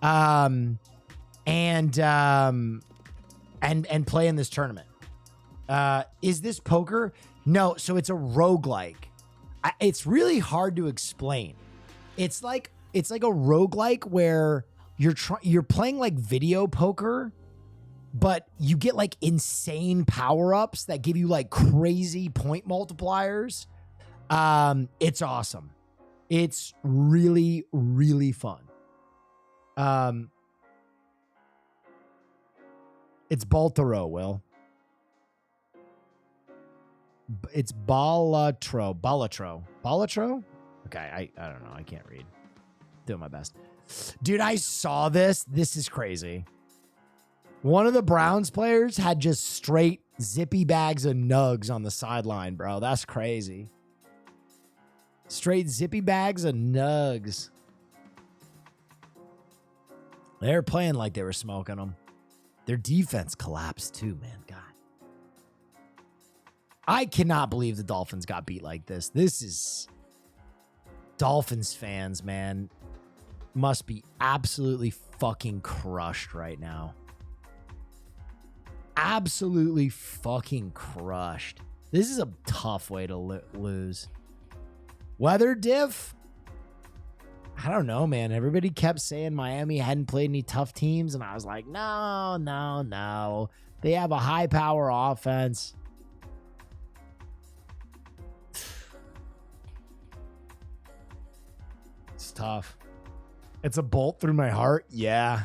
And play in this tournament. Is this poker? No, so it's a roguelike. It's really hard to explain. It's like a roguelike where you're playing like video poker, but you get like insane power-ups that give you like crazy point multipliers. It's awesome. It's really, really fun. It's Baltoro, Will. It's Balatro. Balatro? Okay, I don't know. I can't read. Doing my best. Dude, I saw this. This is crazy. One of the Browns players had just straight zippy bags of nugs on the sideline, bro. That's crazy. Straight zippy bags of nugs. They were playing like they were smoking them. Their defense collapsed too, man. God. I cannot believe the Dolphins got beat like this. This is... Dolphins fans, man, must be absolutely fucking crushed right now. Absolutely fucking crushed. This is a tough way to lose. Weather diff? I don't know, man. Everybody kept saying Miami hadn't played any tough teams, and I was like, no. They have a high-power offense. It's tough. It's a bolt through my heart. Yeah.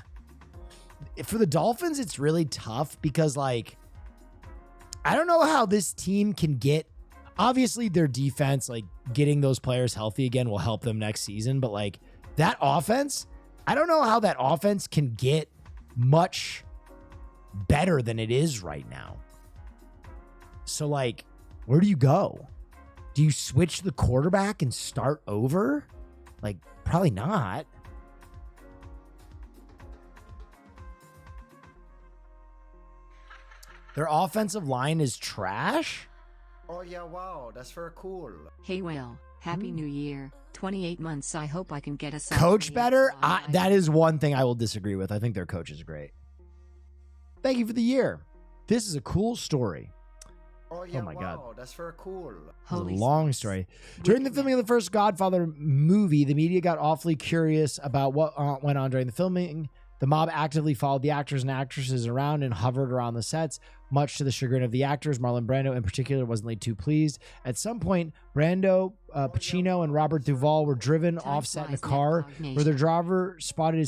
For the Dolphins, it's really tough because, like, I don't know how this team can get... Obviously, their defense, like, getting those players healthy again will help them next season. But, like, that offense, I don't know how that offense can get much better than it is right now. So, like, where do you go? Do you switch the quarterback and start over? Like, probably not. Their offensive line is trash? Oh, yeah, wow. That's very cool. Hey, Will. Happy New Year. 28 months. I hope I can get a coach better? That is one thing I will disagree with. I think their coach is great. Thank you for the year. This is a cool story. Oh, yeah, my God. That's very cool. It's a long story. During the filming of the first Godfather movie, the media got awfully curious about what went on during the filming. The mob actively followed the actors and actresses around and hovered around the sets, much to the chagrin of the actors. Marlon Brando, in particular, wasn't too pleased. At some point, Brando, Pacino, and Robert Duvall were driven off-set in a car where their driver spotted a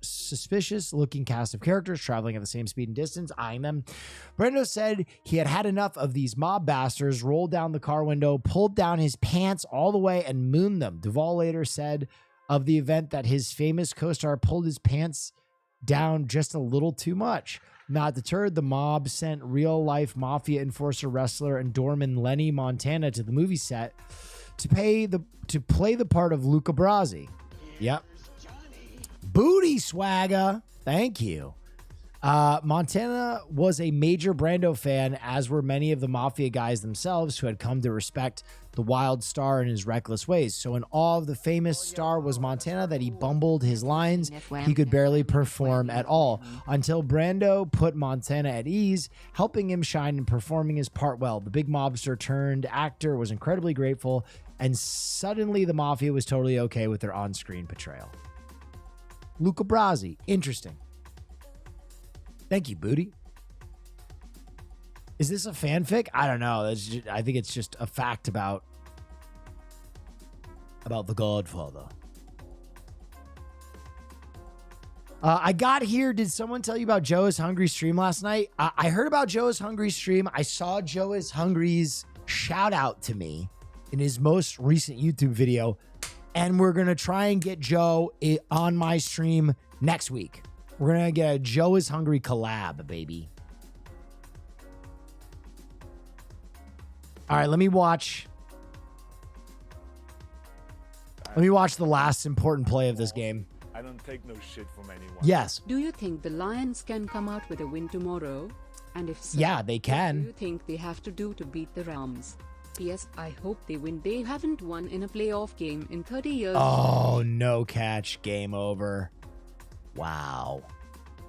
suspicious-looking cast of characters traveling at the same speed and distance, eyeing them. Brando said he had had enough of these mob bastards, rolled down the car window, pulled down his pants all the way, and mooned them. Duvall later said of the event that his famous co-star pulled his pants down just a little too much. Not deterred, the mob sent real-life mafia enforcer, wrestler, and doorman Lenny Montana to the movie set to play the part of Luca Brasi. Yep. Booty swagger. Thank you. Montana was a major Brando fan, as were many of the mafia guys themselves who had come to respect the wild star in his reckless ways. So in awe of the famous star was Montana that he bumbled his lines. He could barely perform at all until Brando put Montana at ease, helping him shine and performing his part well. The big mobster turned actor was incredibly grateful, and suddenly the mafia was totally okay with their on-screen portrayal. Luca Brasi. Interesting. Thank you, Booty. Is this a fanfic? I don't know. I think it's just a fact about The Godfather. I got here. Did someone tell you about Joe is Hungry stream last night? I heard about Joe is Hungry stream. I saw Joe is Hungry's shout out to me in his most recent YouTube video. And we're going to try and get Joe on my stream next week. We're going to get a Joe is Hungry collab, baby. All right, let me watch the last important play of this game. I don't take no shit from anyone. Yes. Do you think the Lions can come out with a win tomorrow? And if so, yeah, they can. What do you think they have to do to beat the Rams? P.S. I hope they win. They haven't won in a playoff game in 30 years. Oh, no catch. Game over. Wow.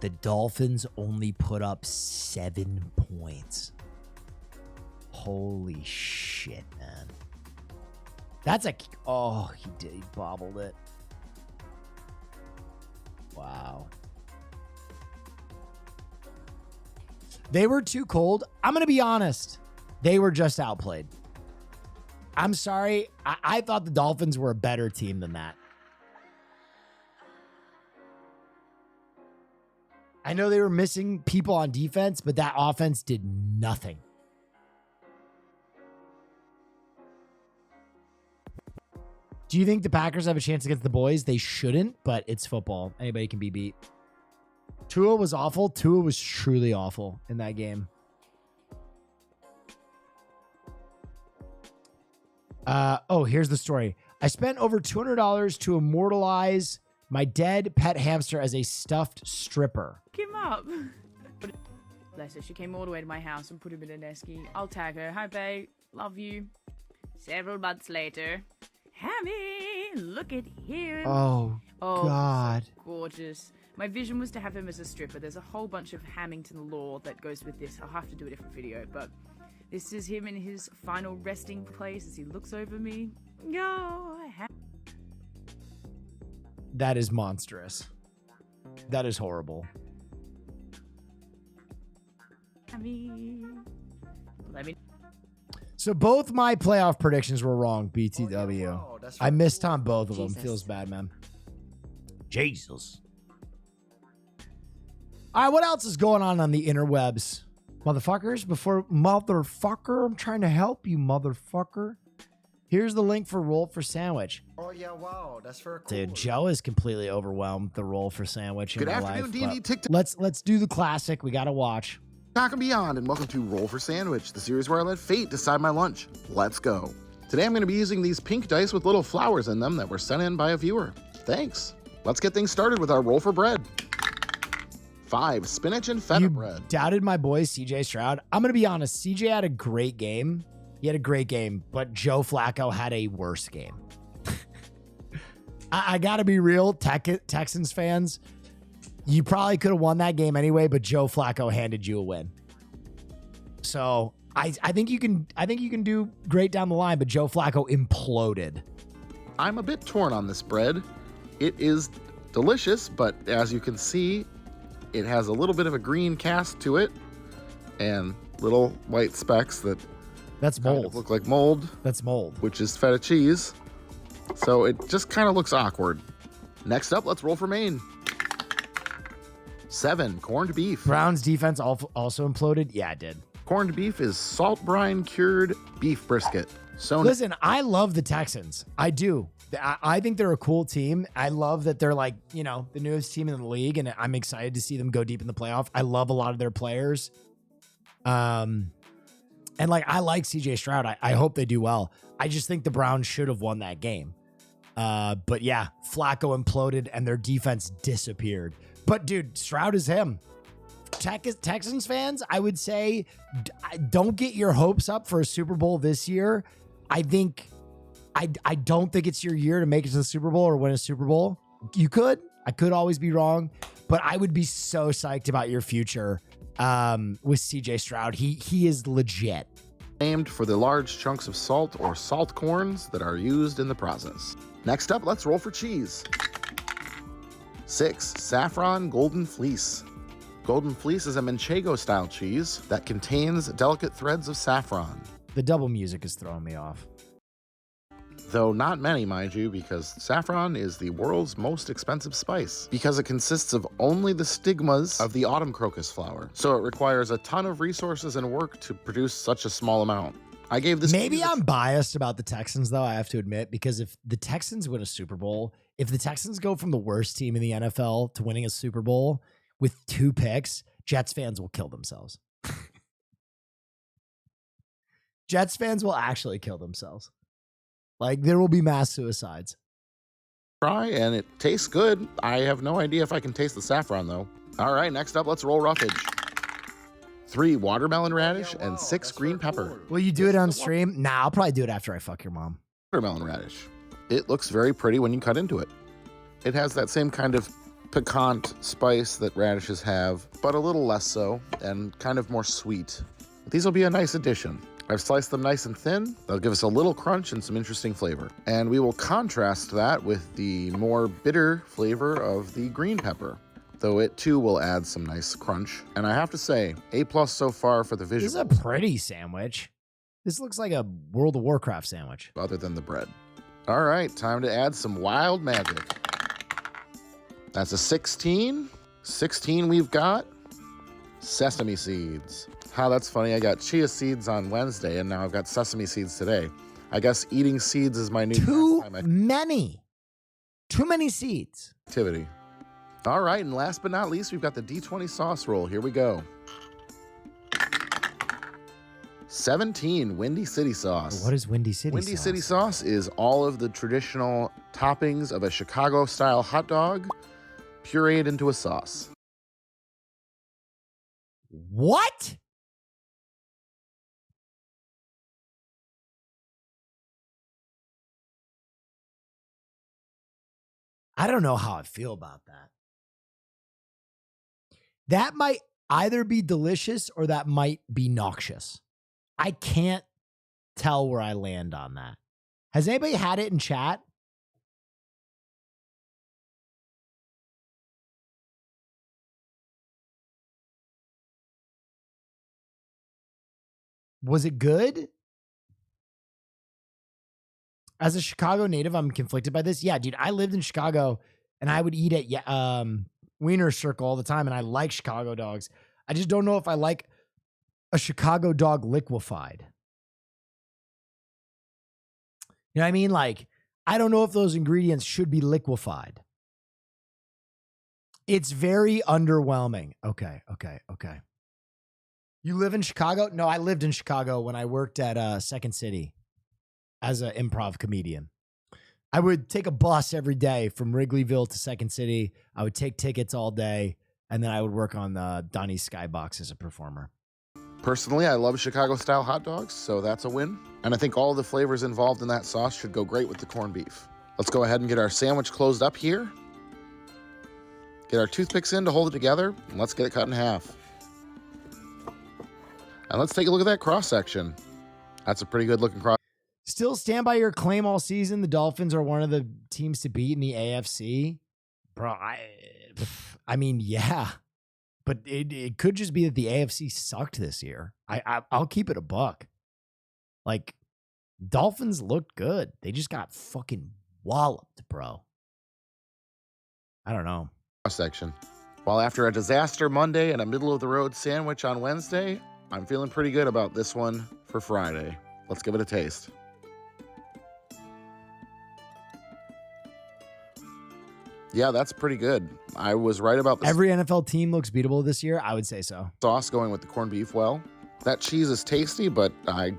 The Dolphins only put up 7 points. Holy shit, man. That's a... Oh, he did. He bobbled it. Wow. They were too cold. I'm going to be honest. They were just outplayed. I'm sorry. I thought the Dolphins were a better team than that. I know they were missing people on defense, but that offense did nothing. Do you think the Packers have a chance against the boys? They shouldn't, but it's football. Anybody can be beat. Tua was awful. Tua was truly awful in that game. Here's the story. I spent over $200 to immortalize my dead pet hamster as a stuffed stripper. Him up. Bless her. She came all the way to my house and put him in an esky. I'll tag her. Hi, babe. Love you. Several months later. Hammy, look at him. Oh, God. So gorgeous. My vision was to have him as a stripper. There's a whole bunch of Hamilton lore that goes with this. I'll have to do a different video, but this is him in his final resting place as he looks over me. That is monstrous. That is horrible. Hammy. Let me... So both my playoff predictions were wrong, BTW. I missed on both of them. Feels bad, man. Jesus. All right, what else is going on the interwebs? Motherfuckers, motherfucker, I'm trying to help you, motherfucker. Here's the link for Roll for Sandwich. Oh yeah, wow, that's very cool. Dude, Joe is completely overwhelmed with the Roll for Sandwich in Good my afternoon, life. D&D TikTok. Let's do the classic. We got to watch. Talk and Beyond, and welcome to Roll for Sandwich, the series where I let fate decide my lunch. Let's go. Today I'm going to be using these pink dice with little flowers in them that were sent in by a viewer. Thanks. Let's get things started with our roll for bread. 5 spinach and feta bread. Doubted my boy CJ Stroud. I'm going to be honest. CJ had a great game. He had a great game, but Joe Flacco had a worse game. I got to be real, Texans fans. You probably could have won that game anyway, but Joe Flacco handed you a win. So I think you can do great down the line, but Joe Flacco imploded. I'm a bit torn on this bread. It is delicious, but as you can see, it has a little bit of a green cast to it and little white specks that's mold. Kind of look like mold. That's mold. Which is feta cheese. So it just kind of looks awkward. Next up, let's roll for Maine. 7 corned beef. Brown's defense also imploded. Yeah, it did. Corned beef is salt brine cured beef brisket. So listen, I love the Texans. I do. I think they're a cool team. I love that they're like, the newest team in the league, and I'm excited to see them go deep in the playoff. I love a lot of their players. And I like CJ Stroud. I hope they do well. I just think the Browns should have won that game. But yeah, Flacco imploded and their defense disappeared. But dude, Stroud is him. Texans fans, I would say, don't get your hopes up for a Super Bowl this year. I don't think it's your year to make it to the Super Bowl or win a Super Bowl. I could always be wrong, but I would be so psyched about your future with CJ Stroud. He is legit. Named for the large chunks of salt or salt corns that are used in the process. Next up, let's roll for cheese. 6 saffron golden fleece. Golden Fleece is a Manchego-style cheese that contains delicate threads of saffron. The double music is throwing me off. Though not many, mind you, because saffron is the world's most expensive spice, because it consists of only the stigmas of the autumn crocus flower. So it requires a ton of resources and work to produce such a small amount. I gave this. Maybe I'm biased about the Texans, though, I have to admit, because if the Texans win a Super Bowl, if the Texans go from the worst team in the NFL to winning a Super Bowl with 2 picks, Jets fans will kill themselves. Jets fans will actually kill themselves. Like, there will be mass suicides. Try, and it tastes good. I have no idea if I can taste the saffron, though. All right, next up, let's roll roughage. 3 watermelon radish and 6 green pepper. Will you do it on stream? Nah, I'll probably do it after I fuck your mom. Watermelon radish. It looks very pretty when you cut into it. It has that same kind of piquant spice that radishes have, but a little less so, and kind of more sweet. These will be a nice addition. I've sliced them nice and thin. They'll give us a little crunch and some interesting flavor. And we will contrast that with the more bitter flavor of the green pepper, though it too will add some nice crunch. And I have to say, A+ so far for the visuals. This is a pretty sandwich. This looks like a World of Warcraft sandwich. Other than the bread. All right, time to add some wild magic. That's a 16. 16 we've got sesame seeds. How that's funny. I got chia seeds on Wednesday, and now I've got sesame seeds today. I guess eating seeds is my new Too many seeds. Activity. All right, and last but not least, we've got the D20 sauce roll. Here we go. 17 Windy City sauce. What is Windy City sauce? Windy City sauce is all of the traditional toppings of a Chicago-style hot dog pureed into a sauce. What? I don't know how I feel about that. That might either be delicious or that might be noxious. I can't tell where I land on that. Has anybody had it in chat? Was it good? As a Chicago native, I'm conflicted by this. Yeah, dude, I lived in Chicago and I would eat at Wiener Circle all the time, and I like Chicago dogs. I just don't know if I like a Chicago dog liquefied. You know what I mean? Like, I don't know if those ingredients should be liquefied. It's very underwhelming. Okay. You live in Chicago? No, I lived in Chicago when I worked at Second City as an improv comedian. I would take a bus every day from Wrigleyville to Second City. I would take tickets all day, and then I would work on the Donnie's Skybox as a performer. Personally, I love Chicago-style hot dogs, so that's a win. And I think all the flavors involved in that sauce should go great with the corned beef. Let's go ahead and get our sandwich closed up here. Get our toothpicks in to hold it together, and let's get it cut in half. And let's take a look at that cross-section. That's a pretty good looking cross. Still stand by your claim all season. The Dolphins are one of the teams to beat in the AFC. Bro, I mean, yeah. But it could just be that the AFC sucked this year. I'll keep it a buck. Like, Dolphins looked good. They just got fucking walloped, bro. I don't know. Section. While after a disaster Monday and a middle-of-the-road sandwich on Wednesday, I'm feeling pretty good about this one for Friday. Let's give it a taste. Yeah, that's pretty good. I was right about this. Every NFL team looks beatable this year. I would say so. Sauce going with the corned beef well. That cheese is tasty, but I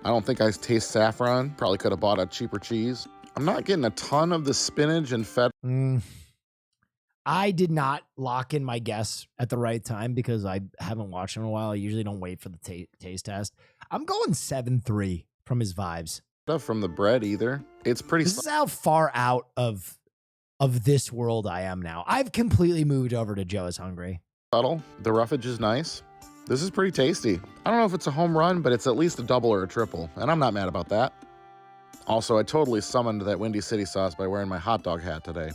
don't think I taste saffron. Probably could have bought a cheaper cheese. I'm not getting a ton of the spinach and feta. I did not lock in my guess at the right time because I haven't watched him in a while. I usually don't wait for the taste test. I'm going 7-3 from his vibes. From the bread either. It's pretty. This is how far out of this world I am now. I've completely moved over to Joe is Hungry. Subtle. The roughage is nice. This is pretty tasty. I don't know if it's a home run, but it's at least a double or a triple, and I'm not mad about that. Also, I totally summoned that Windy City sauce by wearing my hot dog hat today.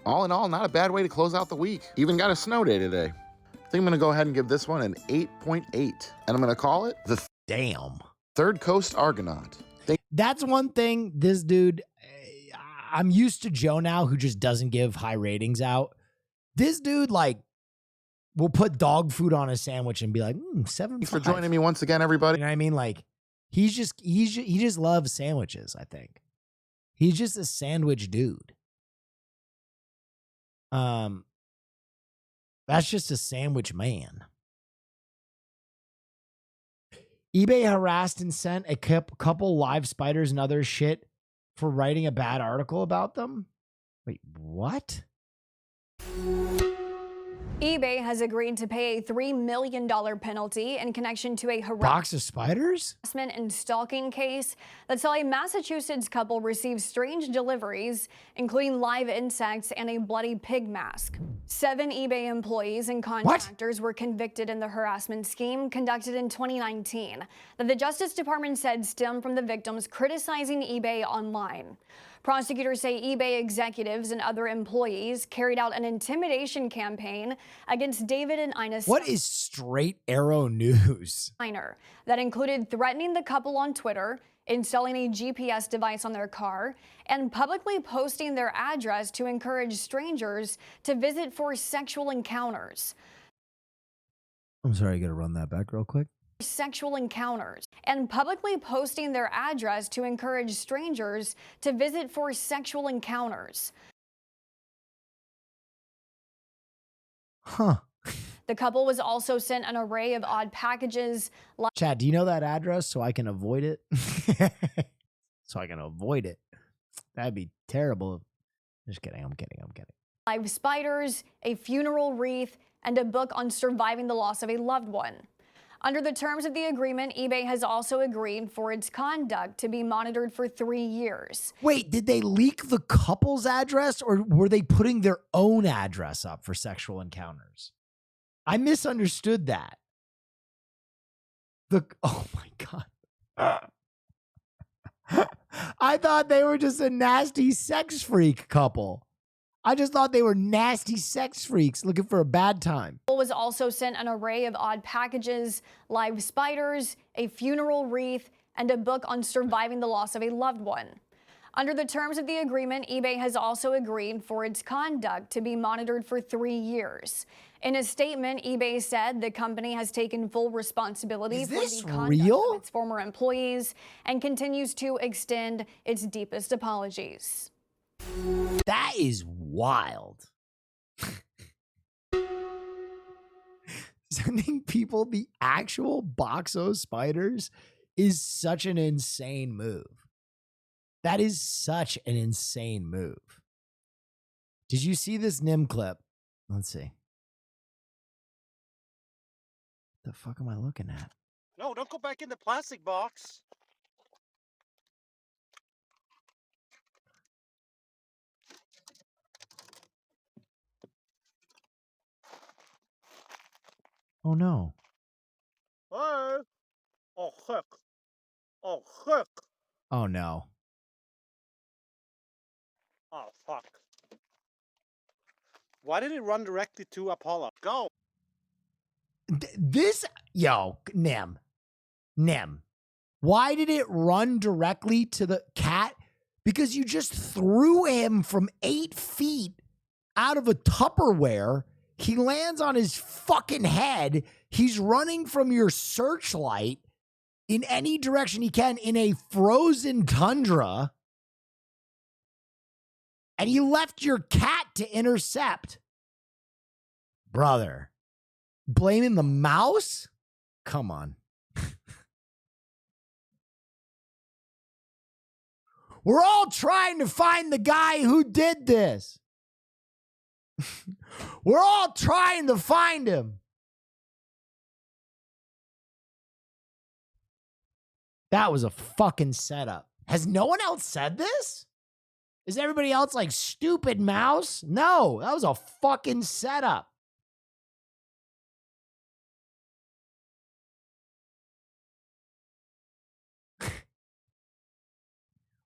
All in all, not a bad way to close out the week. Even got a snow day today. think I'm going to go ahead and give this one an 8.8. And I'm going to call it the Damn. Third Coast Argonaut. That's one thing. This dude, I'm used to Joe now, who just doesn't give high ratings out. This dude, like, will put dog food on a sandwich and be like, 7. Thanks for joining me once again, everybody. You know what I mean? Like, he just loves sandwiches, I think. He's just a sandwich dude. That's just a sandwich man. eBay harassed and sent a couple live spiders and other shit for writing a bad article about them. Wait, what? eBay has agreed to pay a $3 million penalty in connection to a box of spiders harassment and stalking case that saw a Massachusetts couple receive strange deliveries, including live insects and a bloody pig mask. 7 eBay employees and contractors were convicted in the harassment scheme conducted in 2019 that the Justice Department said stemmed from the victims criticizing eBay online. Prosecutors say eBay executives and other employees carried out an intimidation campaign against David and Ina. What is Straight Arrow News? That included threatening the couple on Twitter, installing a GPS device on their car, and publicly posting their address to encourage strangers to visit for sexual encounters. I'm sorry, I gotta run that back real quick. Sexual encounters and publicly posting their address to encourage strangers to visit for sexual encounters. Huh. The couple was also sent an array of odd packages. Chad, do you know that address so I can avoid it? That'd be terrible. Just kidding. I'm kidding. Live spiders, a funeral wreath, and a book on surviving the loss of a loved one. Under the terms of the agreement, eBay has also agreed for its conduct to be monitored for 3 years. Wait, did they leak the couple's address or were they putting their own address up for sexual encounters? I misunderstood that. Oh my God. I thought they were just a nasty sex freak couple. I just thought they were nasty sex freaks looking for a bad time. Was also sent an array of odd packages, live spiders, a funeral wreath, and a book on surviving the loss of a loved one. Under the terms of the agreement, eBay has also agreed for its conduct to be monitored for 3 years. In a statement, eBay said the company has taken full responsibility for the conduct of its former employees and continues to extend its deepest apologies. That is wild. Sending people the actual box of spiders is such an insane move. That is such an insane move. Did you see this Nim clip? Let's see. What the fuck am I looking at? No, don't go back in the plastic box. Oh no. Oh, heck. Oh, heck. Oh no. Oh, fuck. Why did it run directly to Apollo? Go. Nem. Why did it run directly to the cat? Because you just threw him from 8 feet out of a Tupperware. He lands on his fucking head. He's running from your searchlight in any direction he can in a frozen tundra. And you left your cat to intercept. Brother, blaming the mouse? Come on. We're all trying to find the guy who did this. We're all trying to find him. That was a fucking setup. Has no one else said this? Is everybody else like stupid mouse? No, that was a fucking setup.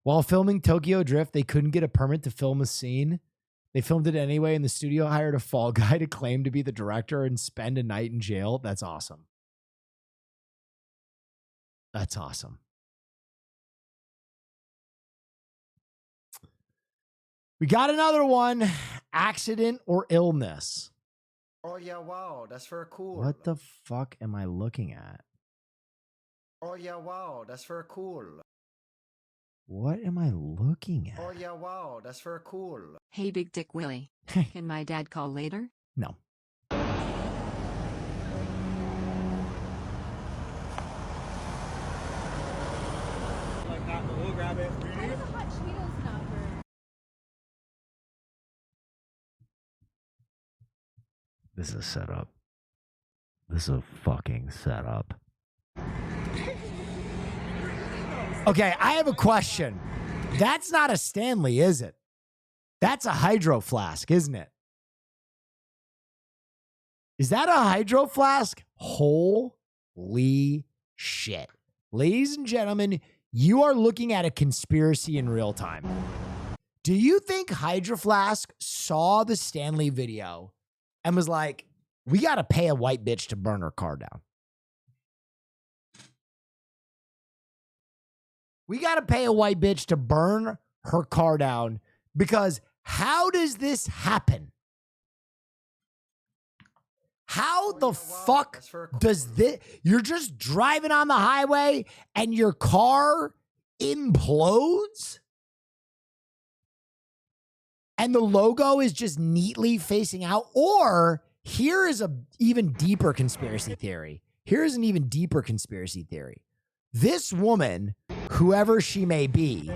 While filming Tokyo Drift, they couldn't get a permit to film a scene They filmed it anyway, and the studio hired a fall guy to claim to be the director and spend a night in jail. That's awesome. That's awesome. We got another one. Accident or illness. Oh yeah, wow, that's very cool. What the fuck am I looking at? Oh yeah, wow, that's very cool. What am I looking at? Oh yeah, wow, that's very cool. Hey, Big Dick Willie. Can my dad call later? No. Like that, we'll grab it. This is a setup. This is a fucking setup. Okay, I have a question. That's not a Stanley, is it? That's a hydro flask, isn't it? Is that a hydro flask? Holy shit. Ladies and gentlemen, you are looking at a conspiracy in real time. Do you think Hydro Flask saw the Stanley video and was like, we got to pay a white bitch to burn her car down? We got to pay a white bitch to burn her car down, because how does this happen? How the fuck does this? You're just driving on the highway and your car implodes? And the logo is just neatly facing out? Or here is an even deeper conspiracy theory. Here's an even deeper conspiracy theory. This woman, whoever she may be,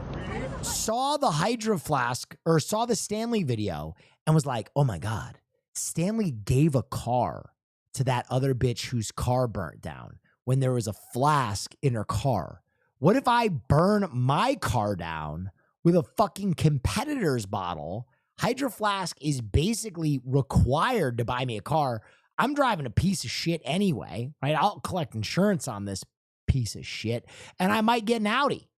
saw the Hydro Flask or saw the Stanley video and was like, oh my God, Stanley gave a car to that other bitch whose car burnt down when there was a flask in her car. What if I burn my car down with a fucking competitor's bottle? Hydro Flask is basically required to buy me a car. I'm driving a piece of shit anyway, right? I'll collect insurance on this piece of shit, and I might get an Audi.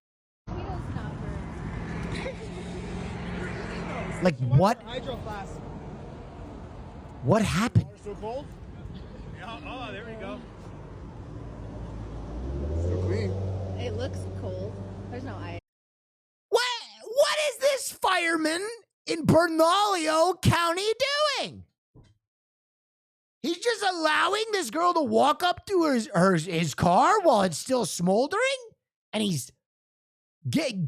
Like what? Hydro flask. What happened? So cold? Yeah, oh, there we go. Still clean. It looks cold. There's no ice. What is this fireman in Bernalillo County doing? He's just allowing this girl to walk up to his car while it's still smoldering, and he's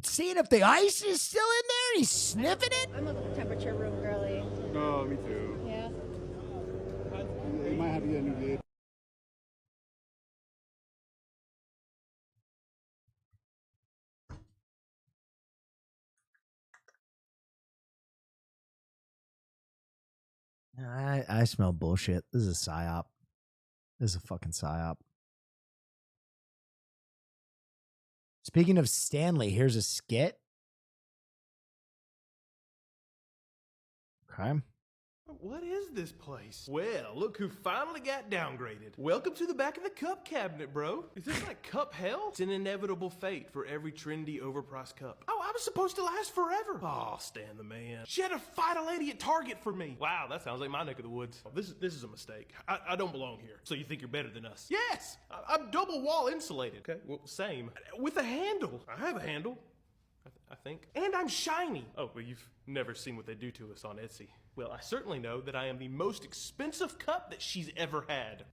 seeing if the ice is still in there, and he's sniffing it. I'm a temperature room girly. Oh, me too. Yeah. You might have to get a new gauge. I smell bullshit. This is a psyop. This is a fucking psyop. Speaking of Stanley, here's a skit. Okay. What is this place? Well, look who finally got downgraded. Welcome to the back of the cup cabinet, bro. Is this like cup hell? It's an inevitable fate for every trendy, overpriced cup. Oh, I was supposed to last forever. Oh, Stan the man. She had to fight a lady at Target for me. Wow, that sounds like my neck of the woods. This is a mistake. I don't belong here. So you think you're better than us? Yes! I'm double wall insulated. Okay, well, same. With a handle. I have a handle. I think. And I'm shiny. Oh, well, you've never seen what they do to us on Etsy. Well, I certainly know that I am the most expensive cup that she's ever had.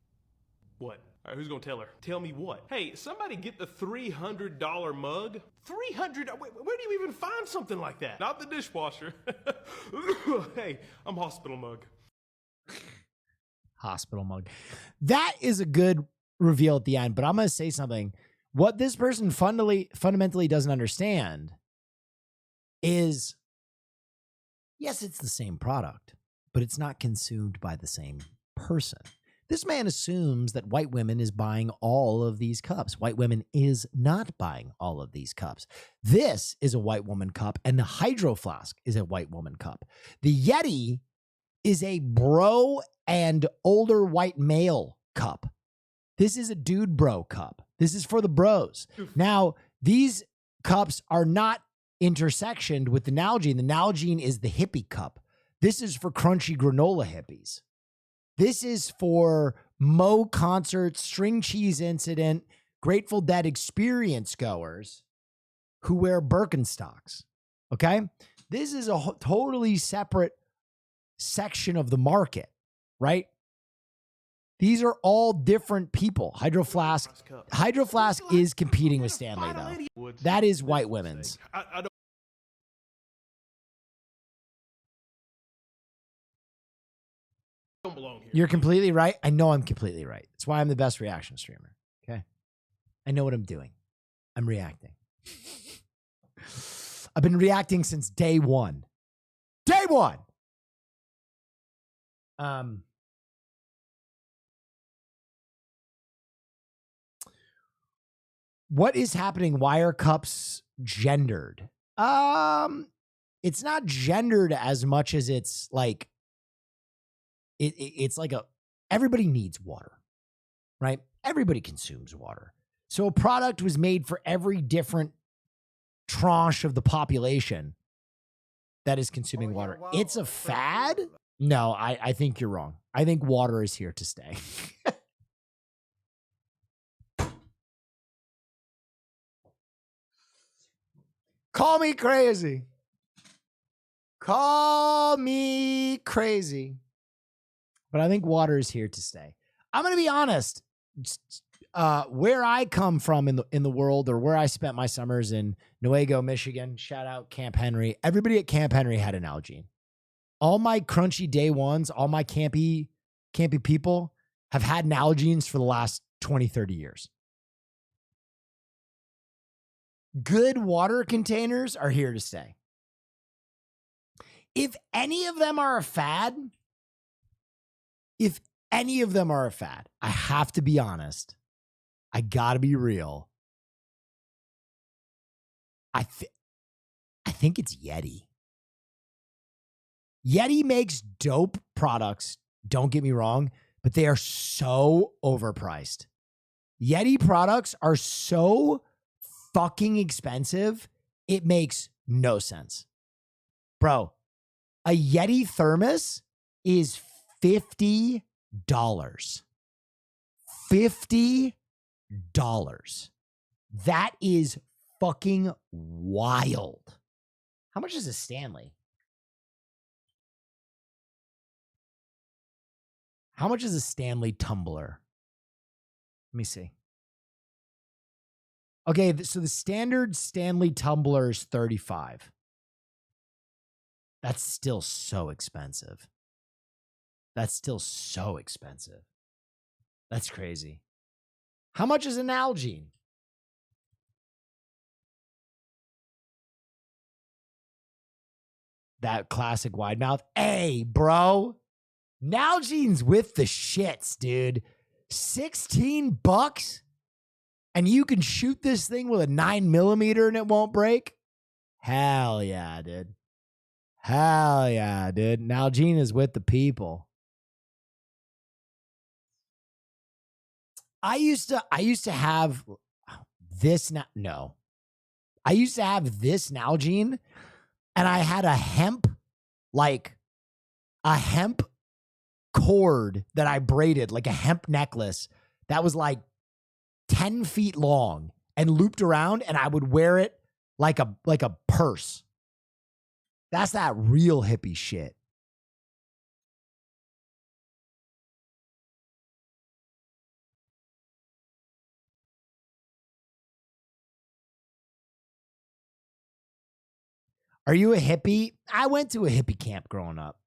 What? All right, who's gonna tell her? Tell me what? Hey, somebody get the $300 mug. 300? Where do you even find something like that? Not the dishwasher. Hey, I'm hospital mug. Hospital mug. That is a good reveal at the end, but I'm going to say something. What this person fundamentally doesn't understand is, yes, it's the same product, but it's not consumed by the same person. This man assumes that white women is buying all of these cups. White women is not buying all of these cups. This is a white woman cup, and the Hydro Flask is a white woman cup. The Yeti is a bro and older white male cup. This is a dude bro cup. This is for the bros. Now, these cups are not intersectioned with the Nalgene. The Nalgene is the hippie cup. This is for crunchy granola hippies. This is for Mo concert, string cheese incident, Grateful Dead experience goers who wear Birkenstocks. Okay? This is a totally separate section of the market, right? These are all different people. Hydro Flask is competing with Stanley, though. That is white women's. I don't belong here. You're completely right. I know I'm completely right. That's why I'm the best reaction streamer. Okay? I know what I'm doing. I'm reacting. I've been reacting since day one. Day one! What is happening? Why are cups gendered? It's not gendered as much as it's like it's like everybody needs water, right? Everybody consumes water. So a product was made for every different tranche of the population that is consuming water. wow. It's a fad? No, I think you're wrong. I think water is here to stay. Call me crazy. Call me crazy. But I think water is here to stay. I'm going to be honest. Where I come from in the world, or where I spent my summers in Newaygo, Michigan, shout out Camp Henry. Everybody at Camp Henry had an Nalgene. All my crunchy day ones, all my campy people have had Nalgenes for the last 20, 30 years. Good water containers are here to stay. If any of them are a fad, I have to be honest. I gotta be real. I think it's Yeti. Yeti makes dope products, don't get me wrong, but they are so overpriced. Yeti products are so fucking expensive, it makes no sense. Bro, a Yeti thermos is $50. $50. That is fucking wild. How much is a Stanley? How much is a Stanley tumbler? Let me see. Okay, so the standard Stanley tumbler is $35. That's still so expensive. That's crazy. How much is an Nalgene? That classic wide mouth. Hey, bro. Nalgene's with the shits, dude. $16? And you can shoot this thing with a 9mm and it won't break? Hell yeah, dude. Hell yeah, dude. Nalgene is with the people. I used to have this. No, I used to have this Nalgene, and I had a hemp cord that I braided, like a hemp necklace that was like 10 feet long and looped around, and I would wear it like a purse. That's that real hippie shit. Are you a hippie? I went to a hippie camp growing up.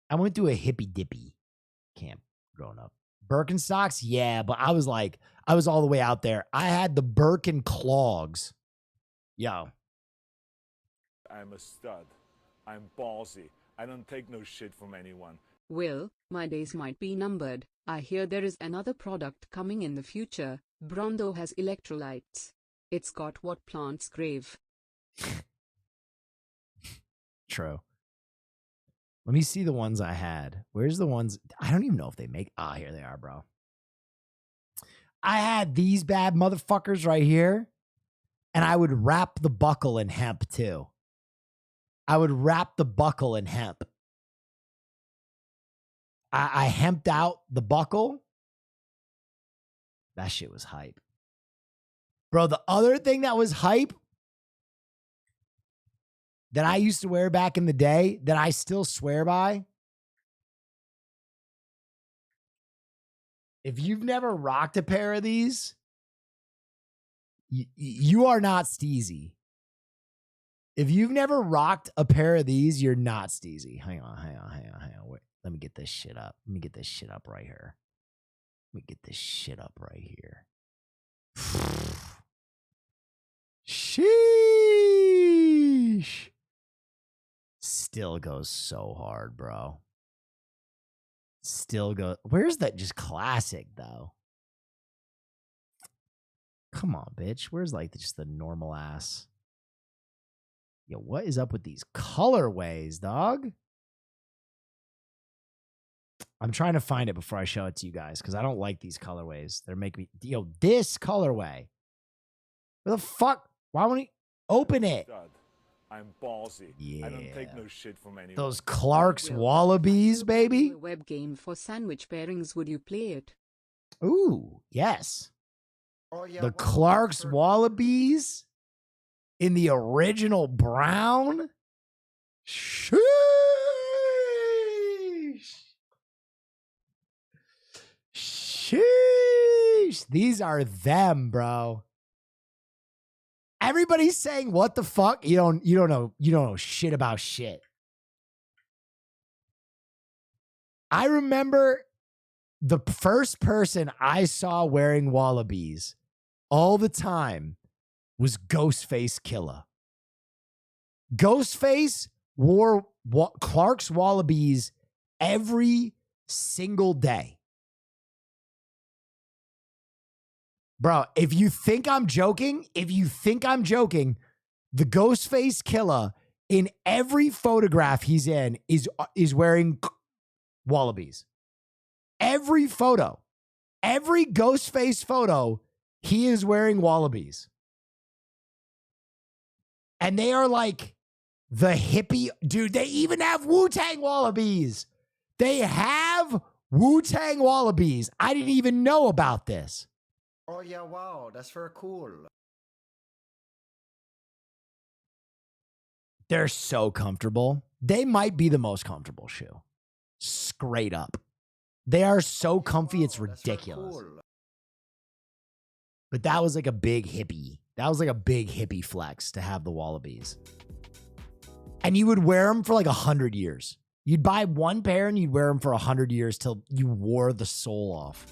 I went to a hippie dippy camp growing up. Birkenstocks, yeah, but I was all the way out there. I had the Birkin clogs. Yo. I'm a stud. I'm ballsy. I don't take no shit from anyone. Will, my days might be numbered. I hear there is another product coming in the future. Brondo has electrolytes. It's got what plants crave. True. Let me see the ones I had. Where's the ones? I don't even know if they make. Ah, here they are, bro. I had these bad motherfuckers right here, and I would wrap the buckle in hemp too. I would wrap the buckle in hemp. I hemped out the buckle. That shit was hype. Bro, the other thing that was hype that I used to wear back in the day that I still swear by. If you've never rocked a pair of these, you are not steezy. If you've never rocked a pair of these, you're not steezy. Hang on. Wait, let me get this shit up. Let me get this shit up right here. Sheesh. Still goes so hard, bro. Still go. Where's that just classic though? Come on, bitch. Where's like just the normal ass? Yo, what is up with these colorways, dog? I'm trying to find it before I show it to you guys because I don't like these colorways. They're making me. Yo, this colorway. Where the fuck? Why won't he open it? I'm ballsy. Yeah. I don't take no shit from anyone. Those Clark's Wallabies, baby. A web game for sandwich pairings. Would you play it? Ooh, yes. Oh, yeah, The Clark's Wallabies in the original brown. Sheesh. Sheesh. These are them, bro. Everybody's saying, what the fuck? You don't know shit about shit. I remember the first person I saw wearing Wallabies all the time was Ghostface Killer. Ghostface wore Clark's Wallabies every single day. Bro, if you think I'm joking, the Ghostface Killer in every photograph he's in is wearing Wallabies. Every photo, every Ghostface photo, he is wearing Wallabies. And they are like the hippie, dude, they even have Wu-Tang Wallabies. They have Wu-Tang Wallabies. I didn't even know about this. Oh yeah, wow, that's very cool. They're so comfortable. They might be the most comfortable shoe. Straight up. They are so comfy, it's ridiculous. Cool. But that was like a big hippie. That was like a big hippie flex to have the Wallabies. And you would wear them for like 100 years. You'd buy one pair and you'd wear them for 100 years till you wore the sole off.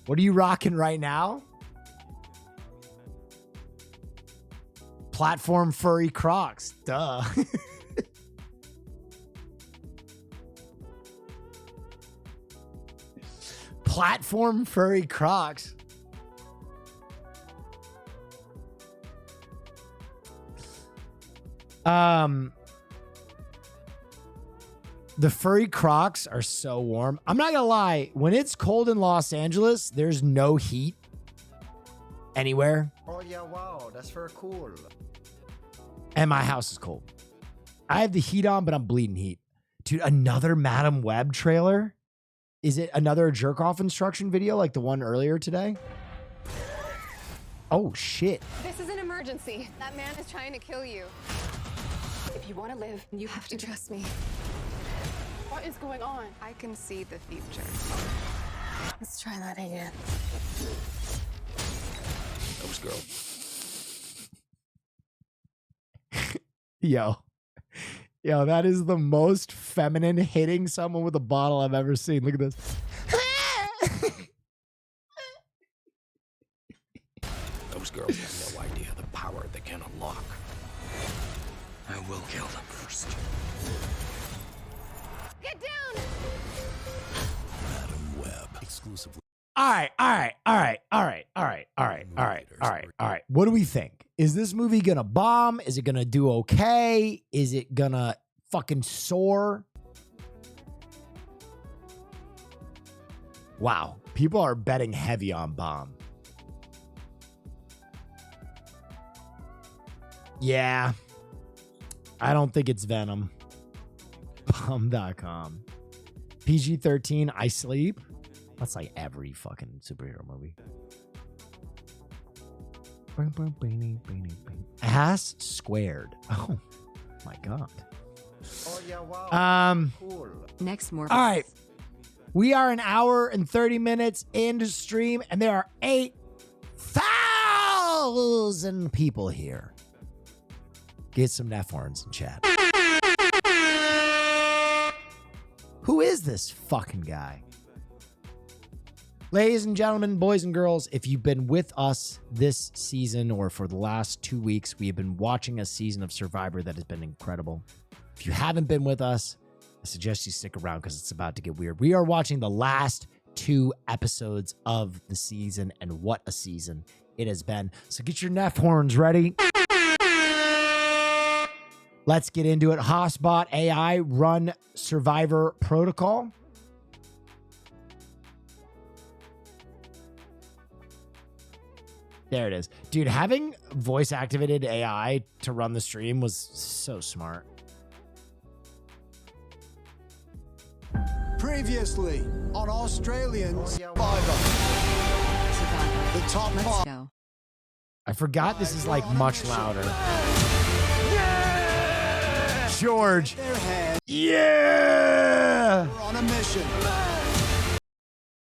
What are you rocking right now? Platform furry Crocs. Duh. Platform furry Crocs. The furry Crocs are so warm. I'm not gonna lie. When it's cold in Los Angeles, there's no heat anywhere. Oh yeah, wow, that's very cool. And my house is cold. I have the heat on, but I'm bleeding heat. Dude, another Madam Web trailer? Is it another jerk-off instruction video like the one earlier today? Oh, shit. This is an emergency. That man is trying to kill you. If you want to live, you have to trust me. What is going on? I can see the future. Let's try that again. Those girl. Yo, that is the most feminine hitting someone with a bottle I've ever seen. Look at this. Those girls have no idea the power they can unlock. I will kill them first. Get down! Madam Web. Exclusively. All right. What do we think? Is this movie gonna bomb? Is it gonna do okay? Is it gonna fucking soar? Wow. People are betting heavy on bomb. Yeah. I don't think it's Venom. Bum.com. PG-13, I Sleep. That's like every fucking superhero movie. Ass Squared. Oh my god. Oh yeah, wow. Cool. Next, more. All right. We are an hour and 30 minutes into stream, and there are 8,000 people here. Get some Neff horns in chat. Who is this fucking guy? Ladies and gentlemen, boys and girls, if you've been with us this season or for the last 2 weeks, we have been watching a season of Survivor that has been incredible. If you haven't been with us, I suggest you stick around because it's about to get weird. We are watching the last 2 episodes of the season, and what a season it has been. So get your Neff horns ready. Let's get into it. Hossbot AI, run Survivor protocol. There it is. Dude, having voice activated AI to run the stream was so smart. Previously on Australian Survivor. The top Let's five. go. I forgot this is like much louder. George. Their head. Yeah. On a mission.